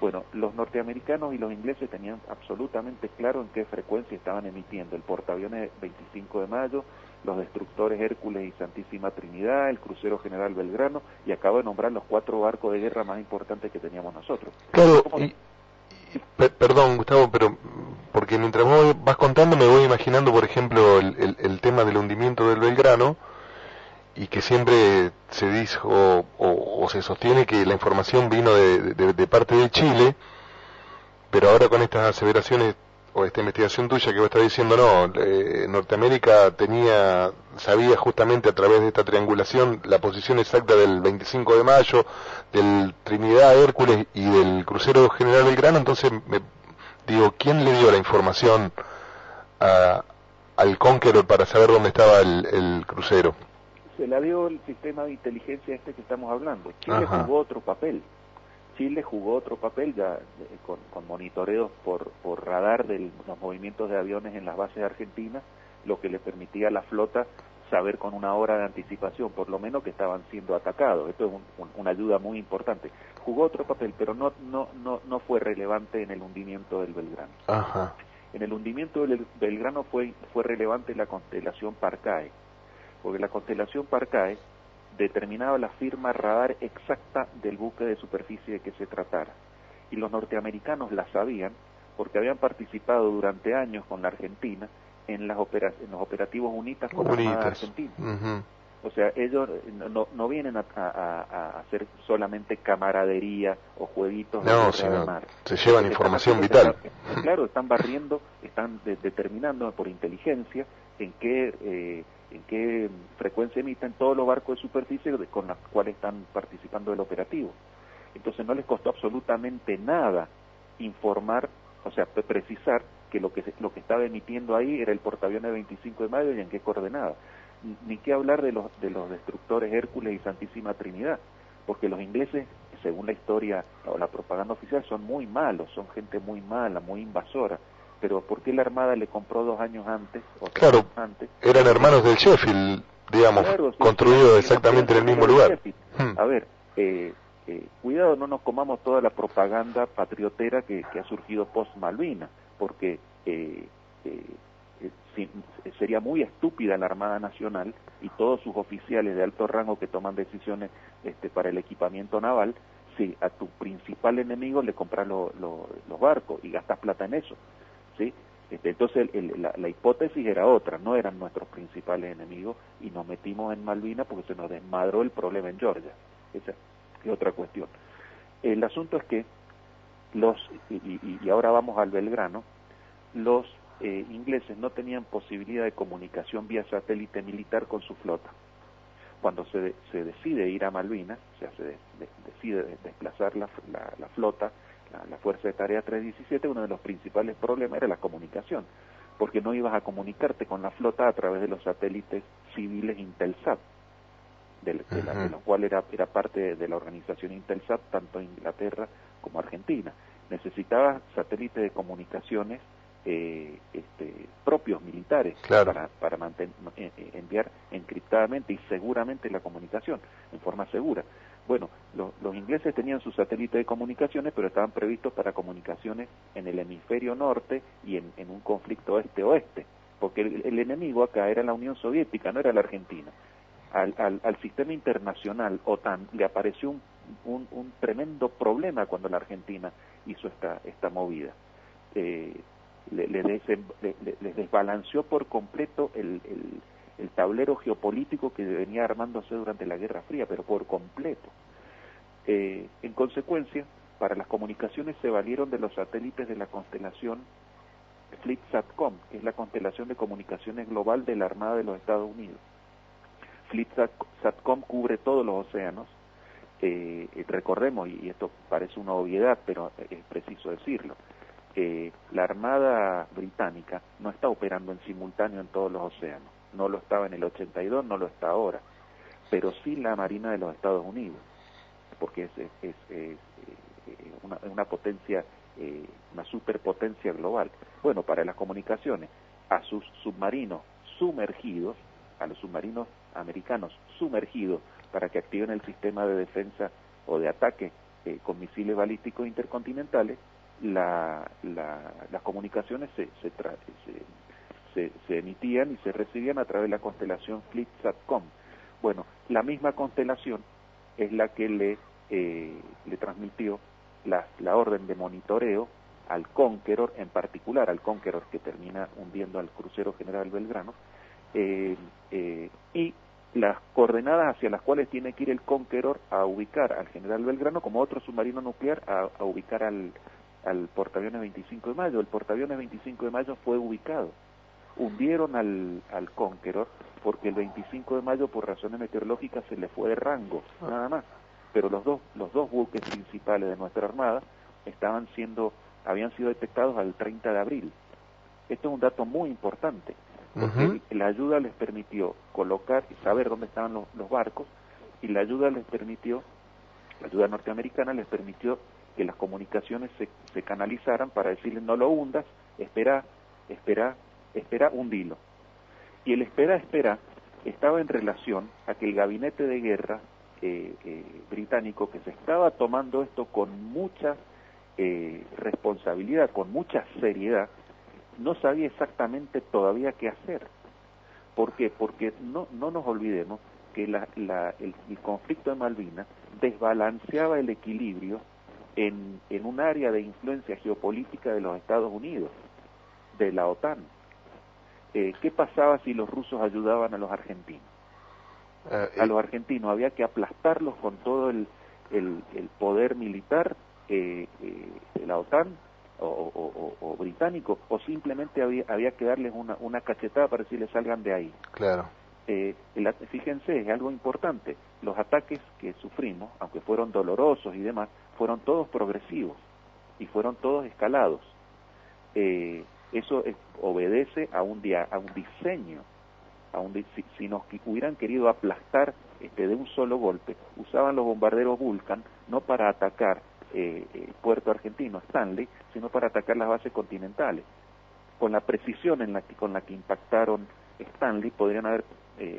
Bueno, los norteamericanos y los ingleses tenían absolutamente claro en qué frecuencia estaban emitiendo el portaaviones 25 de Mayo, los destructores Hércules y Santísima Trinidad, el crucero General Belgrano, y acabo de nombrar los 4 barcos de guerra más importantes que teníamos nosotros. Claro, perdón, Gustavo, pero porque mientras vos vas contando me voy imaginando, por ejemplo, el tema del hundimiento del Belgrano, y que siempre se dijo o se sostiene que la información vino de parte de Chile, pero ahora con estas aseveraciones o esta investigación tuya que vos estás diciendo, no, Norteamérica sabía justamente a través de esta triangulación la posición exacta del 25 de mayo, del Trinidad, Hércules y del crucero General Belgrano. Entonces digo, ¿quién le dio la información al Conqueror para saber dónde estaba el crucero? Se la dio el sistema de inteligencia que estamos hablando. Chile jugó otro papel. Chile jugó otro papel ya con monitoreos por radar de los movimientos de aviones en las bases argentinas, lo que le permitía a la flota saber con una hora de anticipación, por lo menos, que estaban siendo atacados. Esto es una ayuda muy importante. Jugó otro papel, pero no fue relevante en el hundimiento del Belgrano. Ajá. En el hundimiento del Belgrano fue relevante la constelación Parcae, porque la constelación Parcae determinaba la firma radar exacta del buque de superficie de que se tratara. Y los norteamericanos la sabían porque habían participado durante años con la Argentina en los operativos UNITAS con la Armada Argentina. O sea, ellos no vienen a hacer solamente camaradería o jueguitos de mar. Se llevan información vital. Claro, están barriendo, están determinando por inteligencia en qué frecuencia emiten todos los barcos de superficie con los cuales están participando del operativo. Entonces no les costó absolutamente nada informar, o sea, precisar que lo que estaba emitiendo ahí era el portaaviones 25 de mayo y en qué coordenada. Ni qué hablar de los destructores Hércules y Santísima Trinidad, porque los ingleses, según la historia o la propaganda oficial, son muy malos, son gente muy mala, muy invasora. Pero ¿por qué la Armada le compró 2 años antes? O 3 años antes? Eran hermanos del Sheffield, digamos, claro, construidos exactamente en el mismo lugar. A ver, cuidado, no nos comamos toda la propaganda patriotera que ha surgido post Malvinas, porque sería muy estúpida la Armada Nacional y todos sus oficiales de alto rango que toman decisiones para el equipamiento naval, si a tu principal enemigo le compras los barcos y gastas plata en eso, ¿sí? Entonces la hipótesis era otra, no eran nuestros principales enemigos y nos metimos en Malvinas porque se nos desmadró el problema en Georgia. Esa es otra cuestión. El asunto es que y ahora vamos al Belgrano, los ingleses no tenían posibilidad de comunicación vía satélite militar con su flota. Cuando se decide ir a Malvinas, o sea, se decide desplazar la flota, la Fuerza de Tarea 317, uno de los principales problemas era la comunicación, porque no ibas a comunicarte con la flota a través de los satélites civiles Intelsat, de los cuales era parte de la organización Intelsat, tanto Inglaterra como Argentina. Necesitabas satélites de comunicaciones propios militares, claro, para enviar encriptadamente y seguramente la comunicación, en forma segura. Bueno, los ingleses tenían sus satélites de comunicaciones, pero estaban previstos para comunicaciones en el hemisferio norte y en un conflicto este-oeste, porque el enemigo acá era la Unión Soviética, no era la Argentina. Al sistema internacional OTAN le apareció un tremendo problema cuando la Argentina hizo esta movida. Les desbalanceó por completo el tablero geopolítico que venía armándose durante la Guerra Fría, pero por completo. En consecuencia, para las comunicaciones se valieron de los satélites de la constelación FleetSatcom, que es la constelación de comunicaciones global de la Armada de los Estados Unidos. FleetSatcom cubre todos los océanos. Recordemos, y esto parece una obviedad, pero es preciso decirlo, la Armada británica no está operando en simultáneo en todos los océanos. No lo estaba en el 82, no lo está ahora, pero sí la Marina de los Estados Unidos, porque es una potencia, una superpotencia global. Bueno, para las comunicaciones, a sus submarinos sumergidos, a los submarinos americanos sumergidos, para que activen el sistema de defensa o de ataque con misiles balísticos intercontinentales, las comunicaciones se emitían y se recibían a través de la constelación FleetSatcom. Bueno, la misma constelación es la que le transmitió la orden de monitoreo al Conqueror, en particular al Conqueror que termina hundiendo al crucero General Belgrano, y las coordenadas hacia las cuales tiene que ir el Conqueror a ubicar al General Belgrano, como otro submarino nuclear, a ubicar al portaaviones 25 de mayo. El portaaviones 25 de mayo fue ubicado. Hundieron al Conqueror porque el 25 de mayo, por razones meteorológicas, se le fue de rango, nada más. Pero los dos buques principales de nuestra Armada habían sido detectados al 30 de abril. Esto es un dato muy importante, porque la ayuda les permitió colocar y saber dónde estaban los barcos, y la ayuda norteamericana les permitió que las comunicaciones se canalizaran para decirles: no lo hundas, espera, hundilo. Y el espera estaba en relación a que el gabinete de guerra británico, que se estaba tomando esto con mucha responsabilidad, con mucha seriedad, no sabía exactamente todavía qué hacer. ¿Por qué? Porque no nos olvidemos que el conflicto de Malvinas desbalanceaba el equilibrio en un área de influencia geopolítica de los Estados Unidos, de la OTAN. ¿Qué pasaba si los rusos ayudaban a los argentinos? A los argentinos había que aplastarlos con todo el poder militar de la OTAN o británico, o simplemente había que darles una cachetada para decirles: salgan de ahí. Claro. Fíjense, es algo importante, los ataques que sufrimos, aunque fueron dolorosos y demás, fueron todos progresivos y fueron todos escalados. Eso obedece a un diseño. Si nos hubieran querido aplastar de un solo golpe, usaban los bombarderos Vulcan no para atacar Puerto Argentino, Stanley, sino para atacar las bases continentales. Con la precisión con la que impactaron Stanley, podrían haber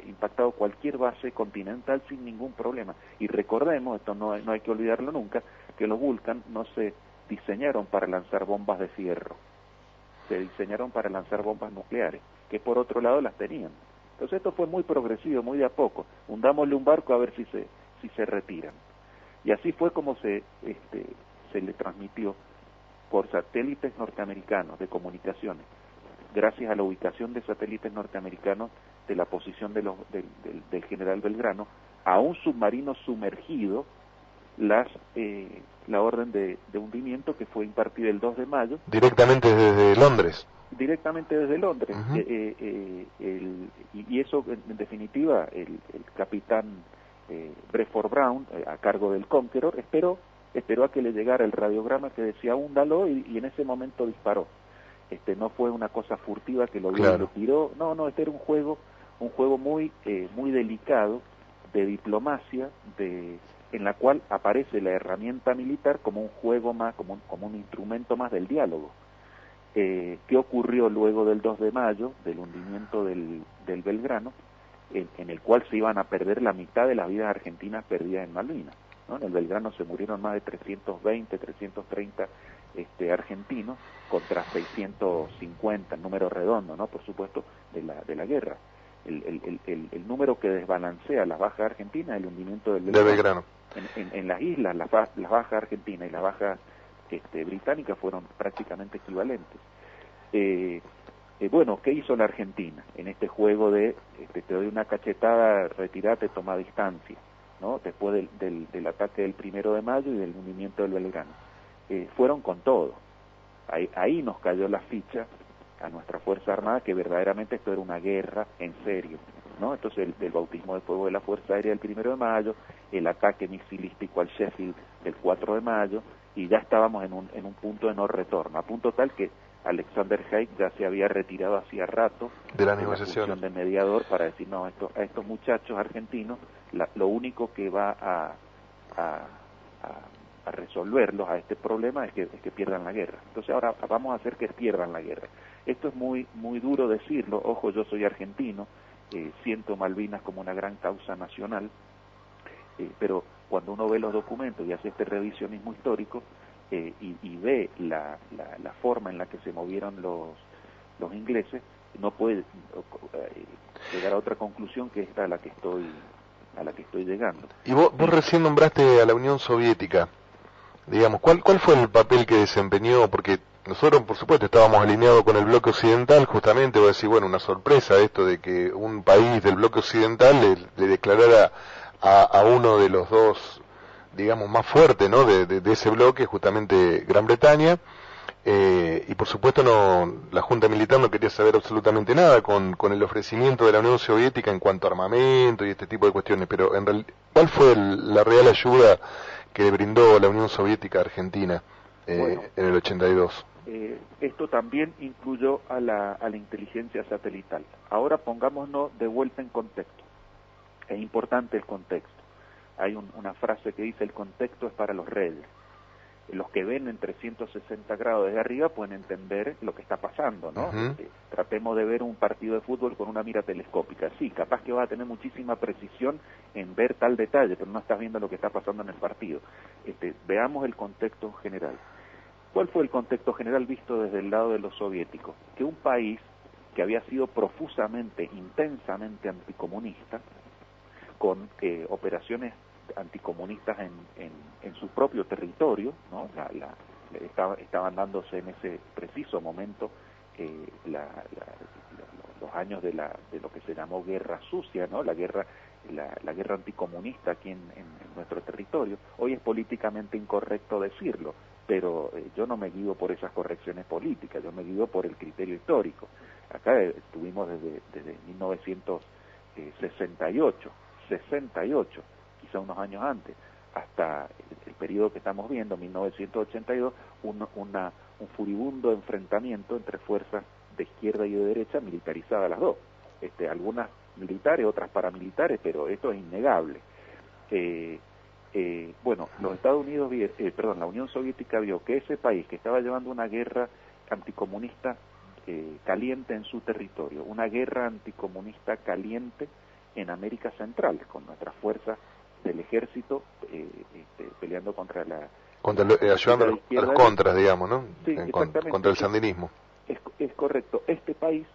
impactado cualquier base continental sin ningún problema. Y recordemos, esto no hay que olvidarlo nunca, que los Vulcan no se diseñaron para lanzar bombas de fierro, se diseñaron para lanzar bombas nucleares, que por otro lado las tenían. Entonces esto fue muy progresivo, muy de a poco. Hundámosle un barco a ver si se retiran. Y así fue como se le transmitió por satélites norteamericanos de comunicaciones, gracias a la ubicación de satélites norteamericanos de la posición del General Belgrano, a un submarino sumergido, la orden de hundimiento que fue impartida el 2 de mayo. Directamente desde Londres. Directamente desde Londres. Y eso, en definitiva, el capitán Bradford Brown, a cargo del Conqueror, esperó a que le llegara el radiograma que decía: húndalo, y en ese momento disparó. No fue una cosa furtiva que lo vio y lo tiró. No, este era un juego muy delicado de diplomacia, en la cual aparece la herramienta militar como un juego más, como un instrumento más del diálogo. ¿Qué ocurrió luego del 2 de mayo, del hundimiento del Belgrano, en el cual se iban a perder la mitad de las vidas argentinas perdidas en Malvinas, ¿no? En el Belgrano se murieron más de 320, 330 argentinos contra 650, número redondo, ¿no? Por supuesto, de la guerra. El número que desbalancea las bajas argentinas es el hundimiento del Belgrano. En las islas, las bajas argentinas y las bajas británicas fueron prácticamente equivalentes. Bueno, ¿qué hizo la Argentina en este juego de te doy una cachetada, retirate, toma distancia, ¿no? Después del ataque del 1 de mayo y del hundimiento del Belgrano? Fueron con todo. Ahí nos cayó la ficha a nuestra Fuerza Armada que verdaderamente esto era una guerra en serio, ¿no? Entonces el bautismo de fuego de la Fuerza Aérea del 1 de mayo, el ataque misilístico al Sheffield del 4 de mayo, y ya estábamos en un punto de no retorno, a punto tal que Alexander Haig ya se había retirado hacía rato de la negociación, de mediador, para decir, no, a estos muchachos argentinos, lo único que va a resolverlos a este problema es que pierdan la guerra. Entonces ahora vamos a hacer que pierdan la guerra. Esto es muy duro decirlo. Ojo, yo soy argentino, siento Malvinas como una gran causa nacional, pero cuando uno ve los documentos y hace este revisionismo histórico y ve la forma en la que se movieron los ingleses, no puede llegar a otra conclusión que esta a la que estoy llegando. Y vos recién nombraste a la Unión Soviética. Digamos, ¿cuál fue el papel que desempeñó? Porque nosotros, por supuesto, estábamos alineados con el bloque occidental, justamente, voy a decir, bueno, una sorpresa esto de que un país del bloque occidental le declarara a uno de los dos, digamos, más fuertes, ¿no?, de ese bloque, justamente Gran Bretaña, y por supuesto la Junta Militar no quería saber absolutamente nada con el ofrecimiento de la Unión Soviética en cuanto a armamento y este tipo de cuestiones, pero en realidad, ¿cuál fue la real ayuda que le brindó la Unión Soviética a Argentina en el 82? Esto también incluyó a la inteligencia satelital. Ahora pongámonos de vuelta en contexto. Es importante el contexto. Hay una frase que dice: el contexto es para los reyes. Los que ven en 360 grados desde arriba pueden entender lo que está pasando, ¿no? Tratemos de ver un partido de fútbol con una mira telescópica. Sí, capaz que vas a tener muchísima precisión en ver tal detalle, pero no estás viendo lo que está pasando en el partido. Veamos el contexto general. ¿Cuál fue el contexto general visto desde el lado de los soviéticos? Que un país que había sido profusamente, intensamente anticomunista, con operaciones anticomunistas en su propio territorio, ¿no? Estaban dándose en ese preciso momento los años de lo que se llamó guerra sucia, ¿no? La guerra anticomunista aquí en nuestro territorio. Hoy es políticamente incorrecto decirlo, pero yo no me guío por esas correcciones políticas, yo me guío por el criterio histórico. Acá estuvimos desde 1968, quizá unos años antes, hasta el periodo que estamos viendo, 1982, un furibundo enfrentamiento entre fuerzas de izquierda y de derecha, militarizadas las dos. Algunas militares, otras paramilitares, pero esto es innegable. Los Estados Unidos, la Unión Soviética vio que ese país que estaba llevando una guerra anticomunista caliente en su territorio, una guerra anticomunista caliente en América Central, con nuestras fuerzas del ejército peleando ayudando a los contras, digamos, ¿no? Sí, contra el sandinismo. Es correcto. Ese país,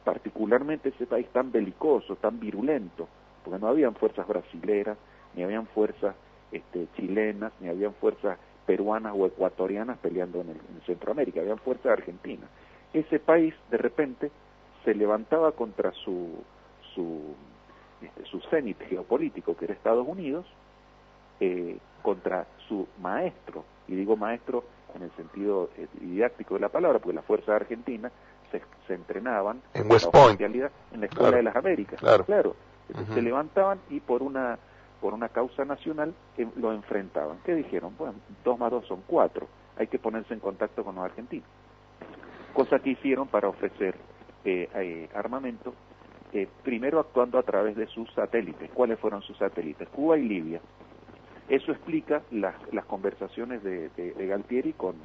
particularmente ese país tan belicoso, tan virulento, porque no habían fuerzas brasileras, ni habían fuerzas chilenas, ni habían fuerzas peruanas o ecuatorianas peleando en Centroamérica, habían fuerzas argentinas. Ese país, de repente, se levantaba contra su cénit geopolítico, que era Estados Unidos, contra su maestro, y digo maestro en el sentido didáctico de la palabra, porque las fuerzas argentinas se entrenaban en West Point, en la Escuela de las Américas, claro. Se levantaban y por una causa nacional lo enfrentaban. ¿Qué dijeron? Bueno, 2 más 2 son 4, hay que ponerse en contacto con los argentinos. Cosa que hicieron para ofrecer armamento, primero actuando a través de sus satélites. ¿Cuáles fueron sus satélites? Cuba y Libia. Eso explica las conversaciones de Galtieri con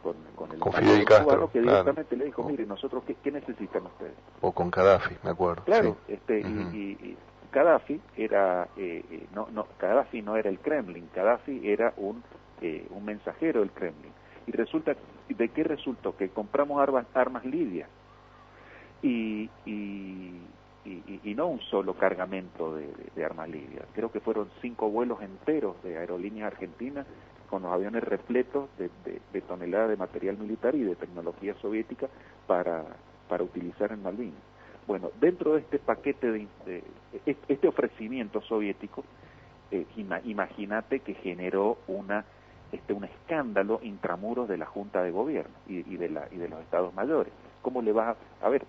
con el Con Fidel Castro, cubano, que directamente claro. le dijo, mire, nosotros, ¿qué necesitan ustedes? O con Gaddafi, me acuerdo. Claro, sí. y Gaddafi era, Gaddafi no era el Kremlin, Gaddafi era un mensajero del Kremlin. Y resulta, ¿de qué resultó? Que compramos armas libias y no un solo cargamento de armas libias. Creo que fueron 5 vuelos enteros de aerolíneas argentinas con los aviones repletos de toneladas de material militar y de tecnología soviética para utilizar en Malvinas. Bueno, dentro de este paquete este ofrecimiento soviético, imagínate que generó un escándalo intramuros de la Junta de Gobierno y de los Estados Mayores. ¿Cómo le vas a ver?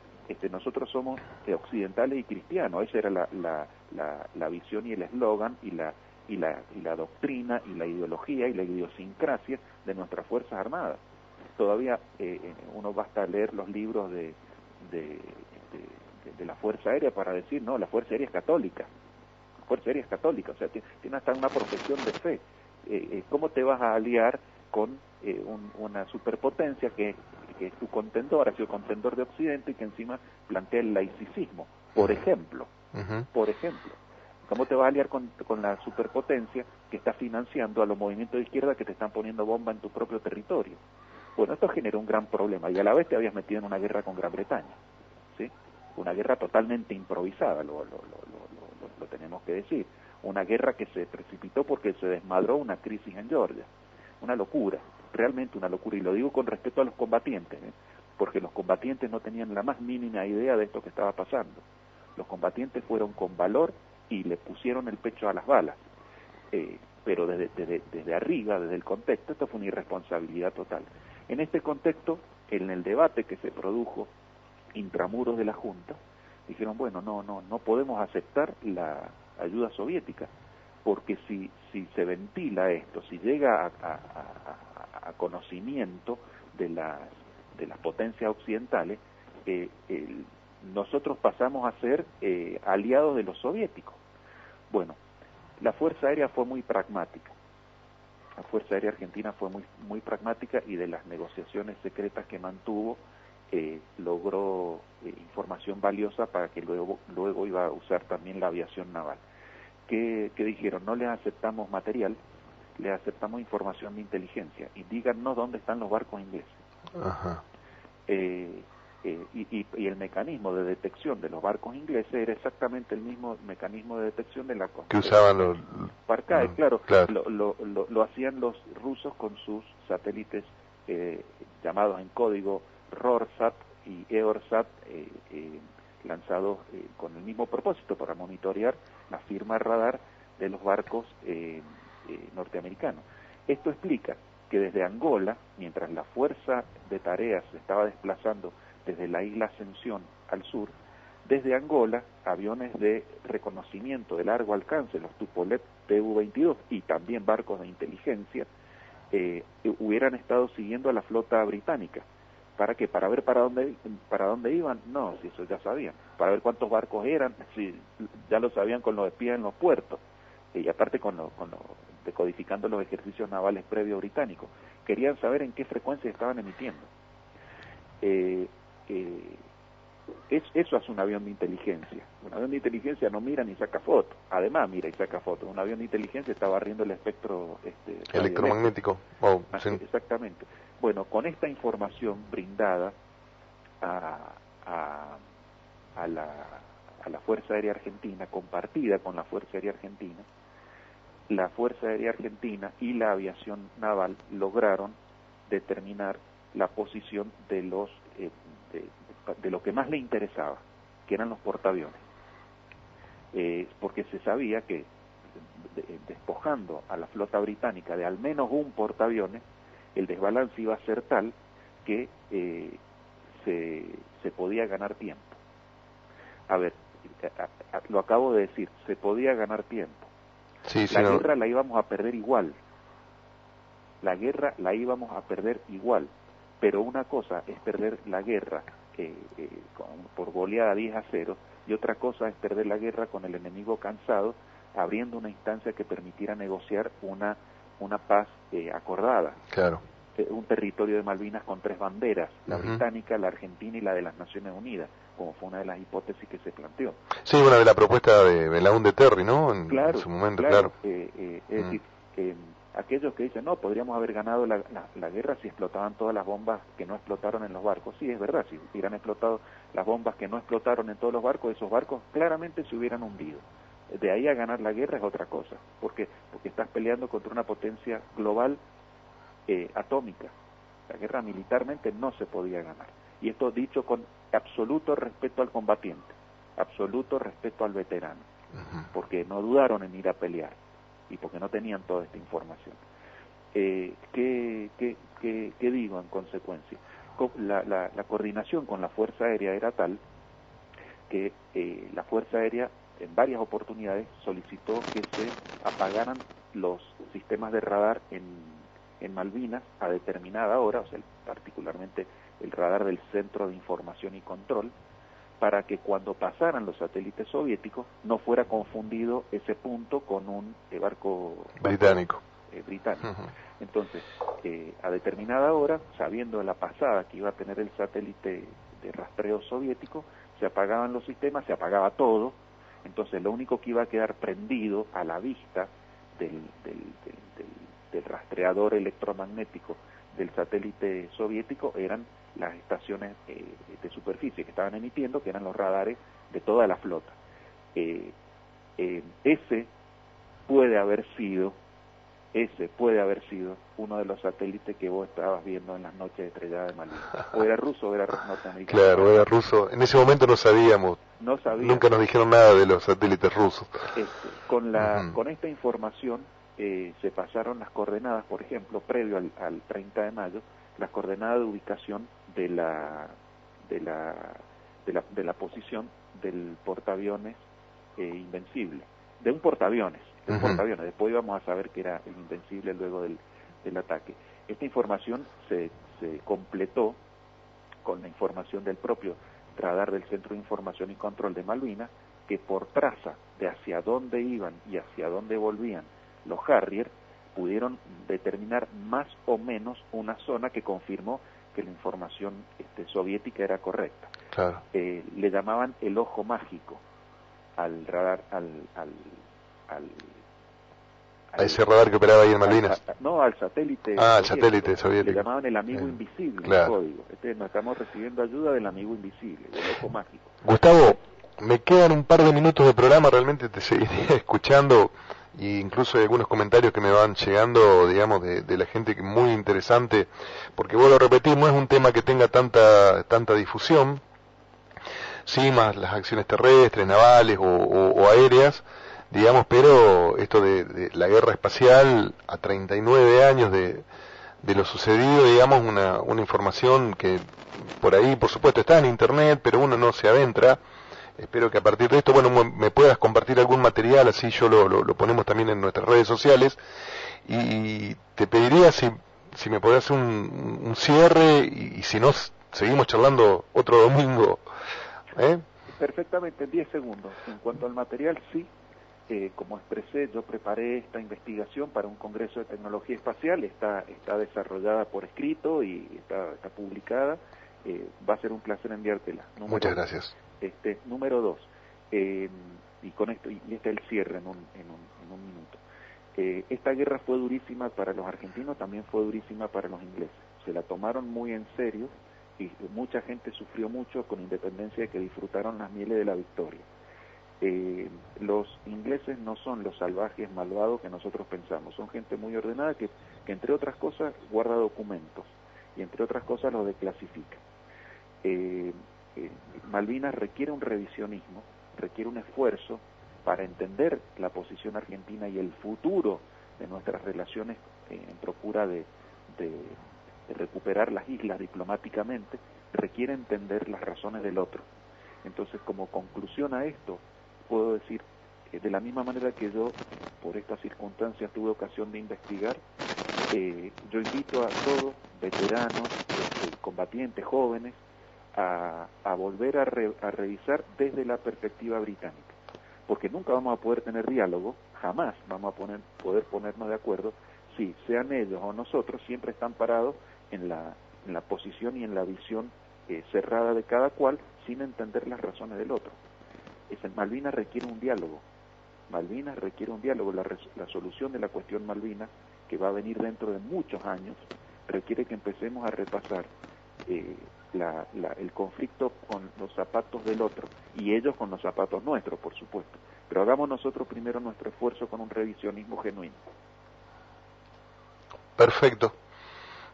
Nosotros somos occidentales y cristianos, esa era la visión y el eslogan y la doctrina y la ideología y la idiosincrasia de nuestras Fuerzas Armadas. Todavía uno basta leer los libros de la Fuerza Aérea para decir, no, la Fuerza Aérea es católica. La Fuerza Aérea es católica, o sea, tiene hasta una profesión de fe. ¿Cómo te vas a aliar con una superpotencia que es tu contendor, ha sido contendor de Occidente y que encima plantea el laicismo, por ejemplo? Por ejemplo, ¿cómo te vas a aliar con la superpotencia que está financiando a los movimientos de izquierda que te están poniendo bomba en tu propio territorio? Bueno, esto generó un gran problema y a la vez te habías metido en una guerra con Gran Bretaña, ¿sí? Una guerra totalmente improvisada, lo tenemos que decir. Una guerra que se precipitó porque se desmadró una crisis en Georgia. Una locura, realmente una locura. Y lo digo con respeto a los combatientes, porque los combatientes no tenían la más mínima idea de esto que estaba pasando. Los combatientes fueron con valor y le pusieron el pecho a las balas. Pero desde arriba, desde el contexto, esto fue una irresponsabilidad total. En este contexto, en el debate que se produjo intramuros de la Junta, dijeron, bueno, no podemos aceptar la ayuda soviética, porque si se ventila esto, si llega a conocimiento de las potencias occidentales, nosotros pasamos a ser aliados de los soviéticos. Bueno, la Fuerza Aérea fue muy pragmática. La Fuerza Aérea Argentina fue muy pragmática y de las negociaciones secretas que mantuvo, logró información valiosa para que luego iba a usar también la aviación naval. ¿Qué dijeron? No les aceptamos material, les aceptamos información de inteligencia y díganos dónde están los barcos ingleses. Ajá. Y el mecanismo de detección de los barcos ingleses era exactamente el mismo mecanismo de detección de la que usaban los Parcae, claro. claro. Lo hacían los rusos con sus satélites llamados en código RORSAT y EORSAT, lanzados con el mismo propósito, para monitorear la firma radar de los barcos norteamericanos. Esto explica que desde Angola, mientras la fuerza de tareas se estaba desplazando desde la isla Ascensión al sur, desde Angola, aviones de reconocimiento de largo alcance, los Tupolev Tu-22 y también barcos de inteligencia, hubieran estado siguiendo a la flota británica. ¿Para qué? ¿Para ver para dónde iban? No, si eso ya sabían. ¿Para ver cuántos barcos eran? Si ya lo sabían con los espías en los puertos. Y aparte decodificando los ejercicios navales previos británicos. Querían saber en qué frecuencia estaban emitiendo. Eso hace un avión de inteligencia. Un avión de inteligencia no mira ni saca fotos. Además mira y saca fotos. Un avión de inteligencia está barriendo el espectro electromagnético. Sí. Exactamente. Bueno, con esta información brindada a la Fuerza Aérea Argentina, compartida con la Fuerza Aérea Argentina, la Fuerza Aérea Argentina y la aviación naval lograron determinar la posición de lo que más le interesaba, que eran los portaaviones, porque se sabía que despojando a la flota británica de al menos un portaaviones, el desbalance iba a ser tal que se podía ganar tiempo. A ver, lo acabo de decir, se podía ganar tiempo. Sí, La guerra la íbamos a perder igual. La guerra la íbamos a perder igual. Pero una cosa es perder la guerra por goleada 10-0 y otra cosa es perder la guerra con el enemigo cansado, abriendo una instancia que permitiera negociar una paz acordada. Claro. un territorio de Malvinas con 3 banderas, la británica, la argentina y la de las Naciones Unidas, como fue una de las hipótesis que se planteó. Sí, una de la propuesta de Belaúnde Terry, ¿no? Claro, en su momento, claro. Es decir, aquellos que dicen, no, podríamos haber ganado la guerra si explotaban todas las bombas que no explotaron en los barcos. Sí, es verdad, si hubieran explotado las bombas que no explotaron en todos los barcos, esos barcos claramente se hubieran hundido. De ahí a ganar la guerra es otra cosa. Porque estás peleando contra una potencia global atómica. La guerra militarmente no se podía ganar. Y esto dicho con absoluto respeto al combatiente, absoluto respeto al veterano, porque no dudaron en ir a pelear y porque no tenían toda esta información. ¿Qué digo en consecuencia? La coordinación con la Fuerza Aérea era tal que la Fuerza Aérea en varias oportunidades solicitó que se apagaran los sistemas de radar en Malvinas a determinada hora, o sea, particularmente el radar del Centro de Información y Control, para que cuando pasaran los satélites soviéticos no fuera confundido ese punto con un barco británico. Entonces, a determinada hora, sabiendo de la pasada que iba a tener el satélite de rastreo soviético, se apagaban los sistemas, se apagaba todo. Entonces, lo único que iba a quedar prendido a la vista del rastreador electromagnético del satélite soviético eran las estaciones de superficie que estaban emitiendo, que eran los radares de toda la flota. Ese puede haber sido uno de los satélites que vos estabas viendo en las noches estrelladas de Malvinas. O era ruso o era norteamericano. Claro, era ruso. En ese momento no sabíamos. Nunca nos dijeron nada de los satélites rusos. Con esta información se pasaron las coordenadas, por ejemplo, previo al 30 de mayo, las coordenadas de ubicación de la posición del portaaviones Invencible, de un portaaviones. Después íbamos a saber que era el Invencible luego del ataque. Esta información se completó con la información del propio radar del Centro de Información y Control de Malvinas, que por traza de hacia dónde iban y hacia dónde volvían los Harrier, pudieron determinar más o menos una zona que confirmó que la información soviética era correcta. Claro. Le llamaban el ojo mágico al radar, a ese radar que operaba ahí en Malvinas. Al satélite. Al satélite soviético. Le llamaban el amigo invisible, claro. El código. Nos estamos recibiendo ayuda del amigo invisible, del ojo mágico. Gustavo, me quedan un par de minutos de programa, realmente te seguiré escuchando, e incluso hay algunos comentarios que me van llegando, digamos, de la gente que muy interesante, porque vuelvo a repetir, no es un tema que tenga tanta difusión, sí, más las acciones terrestres, navales o aéreas, digamos, pero esto de la guerra espacial a 39 años de lo sucedido, digamos, una información que por ahí, por supuesto, está en internet, pero uno no se adentra. Espero que a partir de esto, bueno, me puedas compartir algún material, así yo lo ponemos también en nuestras redes sociales, y te pediría si me podés hacer un cierre, y si no, seguimos charlando otro domingo. Perfectamente, en 10 segundos. En cuanto al material, sí. Como expresé, yo preparé esta investigación para un congreso de tecnología espacial, está desarrollada por escrito y está publicada. Va a ser un placer enviártela. Muchas gracias. Número 2, y con esto, y este es el cierre en un minuto. Esta guerra fue durísima para los argentinos, también fue durísima para los ingleses. Se la tomaron muy en serio y mucha gente sufrió mucho, con independencia de que disfrutaron las mieles de la victoria. Los ingleses no son los salvajes malvados que nosotros pensamos, son gente muy ordenada que entre otras cosas guarda documentos y entre otras cosas los declasifica. Malvinas requiere un revisionismo, requiere un esfuerzo para entender la posición argentina y el futuro de nuestras relaciones en procura de recuperar las islas diplomáticamente, requiere entender las razones del otro. Entonces, como conclusión a esto, puedo decir que de la misma manera que yo, por estas circunstancias, tuve ocasión de investigar, yo invito a todos, veteranos, combatientes, jóvenes, a volver a revisar desde la perspectiva británica, porque nunca vamos a poder tener diálogo, jamás vamos a poder ponernos de acuerdo sí, sean ellos o nosotros, siempre están parados en la posición y en la visión cerrada de cada cual, sin entender las razones del otro. Malvinas requiere un diálogo. Malvinas requiere un diálogo. La solución de la cuestión Malvinas, que va a venir dentro de muchos años, requiere que empecemos a repasar el conflicto con los zapatos del otro, y ellos con los zapatos nuestros, por supuesto. Pero hagamos nosotros primero nuestro esfuerzo con un revisionismo genuino. Perfecto.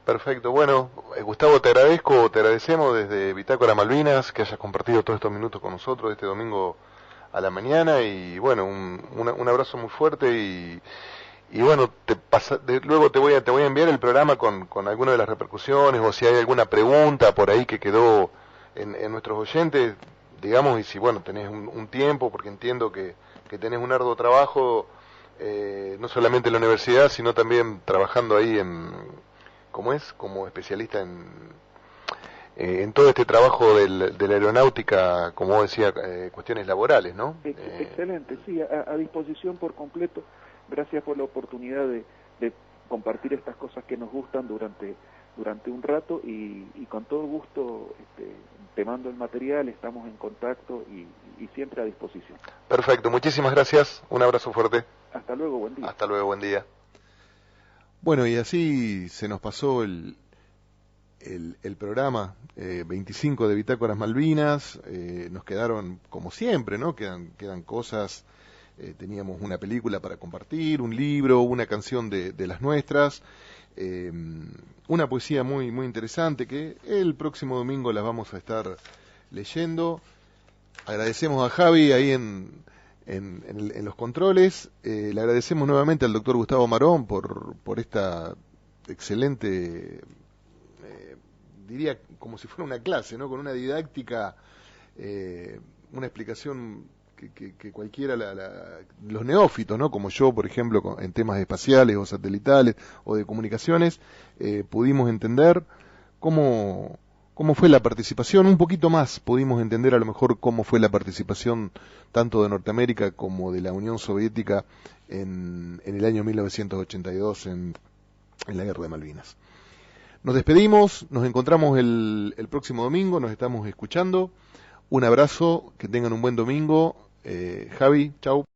Perfecto. Bueno, Gustavo, te agradecemos desde Bitácora Malvinas que hayas compartido todos estos minutos con nosotros este domingo a la mañana, y bueno, un abrazo muy fuerte, y bueno, luego te voy a enviar el programa con alguna de las repercusiones, o si hay alguna pregunta por ahí que quedó en nuestros oyentes, digamos, y si bueno, tenés un tiempo, porque entiendo que tenés un arduo trabajo, no solamente en la universidad, sino también trabajando ahí como especialista en todo este trabajo de la aeronáutica, como vos decía, cuestiones laborales, ¿no? Excelente, sí, a disposición por completo. Gracias por la oportunidad de compartir estas cosas que nos gustan durante un rato, y con todo gusto te mando el material, estamos en contacto y siempre a disposición. Perfecto, muchísimas gracias, un abrazo fuerte. Hasta luego, buen día. Hasta luego, buen día. Bueno, y así se nos pasó el programa 25 de Bitácoras Malvinas. Nos quedaron, como siempre, ¿no? Quedan cosas. Teníamos una película para compartir, un libro, una canción de las nuestras, una poesía muy, muy interesante que el próximo domingo las vamos a estar leyendo. Agradecemos a Javi ahí en los controles. Le agradecemos nuevamente al doctor Gustavo Marón por esta excelente, diría como si fuera una clase, ¿no? Con una didáctica, una explicación que cualquiera, los neófitos, ¿no? Como yo, por ejemplo, en temas espaciales o satelitales o de comunicaciones, pudimos entender cómo fue la participación, un poquito más pudimos entender a lo mejor cómo fue la participación tanto de Norteamérica como de la Unión Soviética en el año 1982 en la Guerra de Malvinas. Nos despedimos, nos encontramos el próximo domingo, nos estamos escuchando. Un abrazo, que tengan un buen domingo. Javi, chau.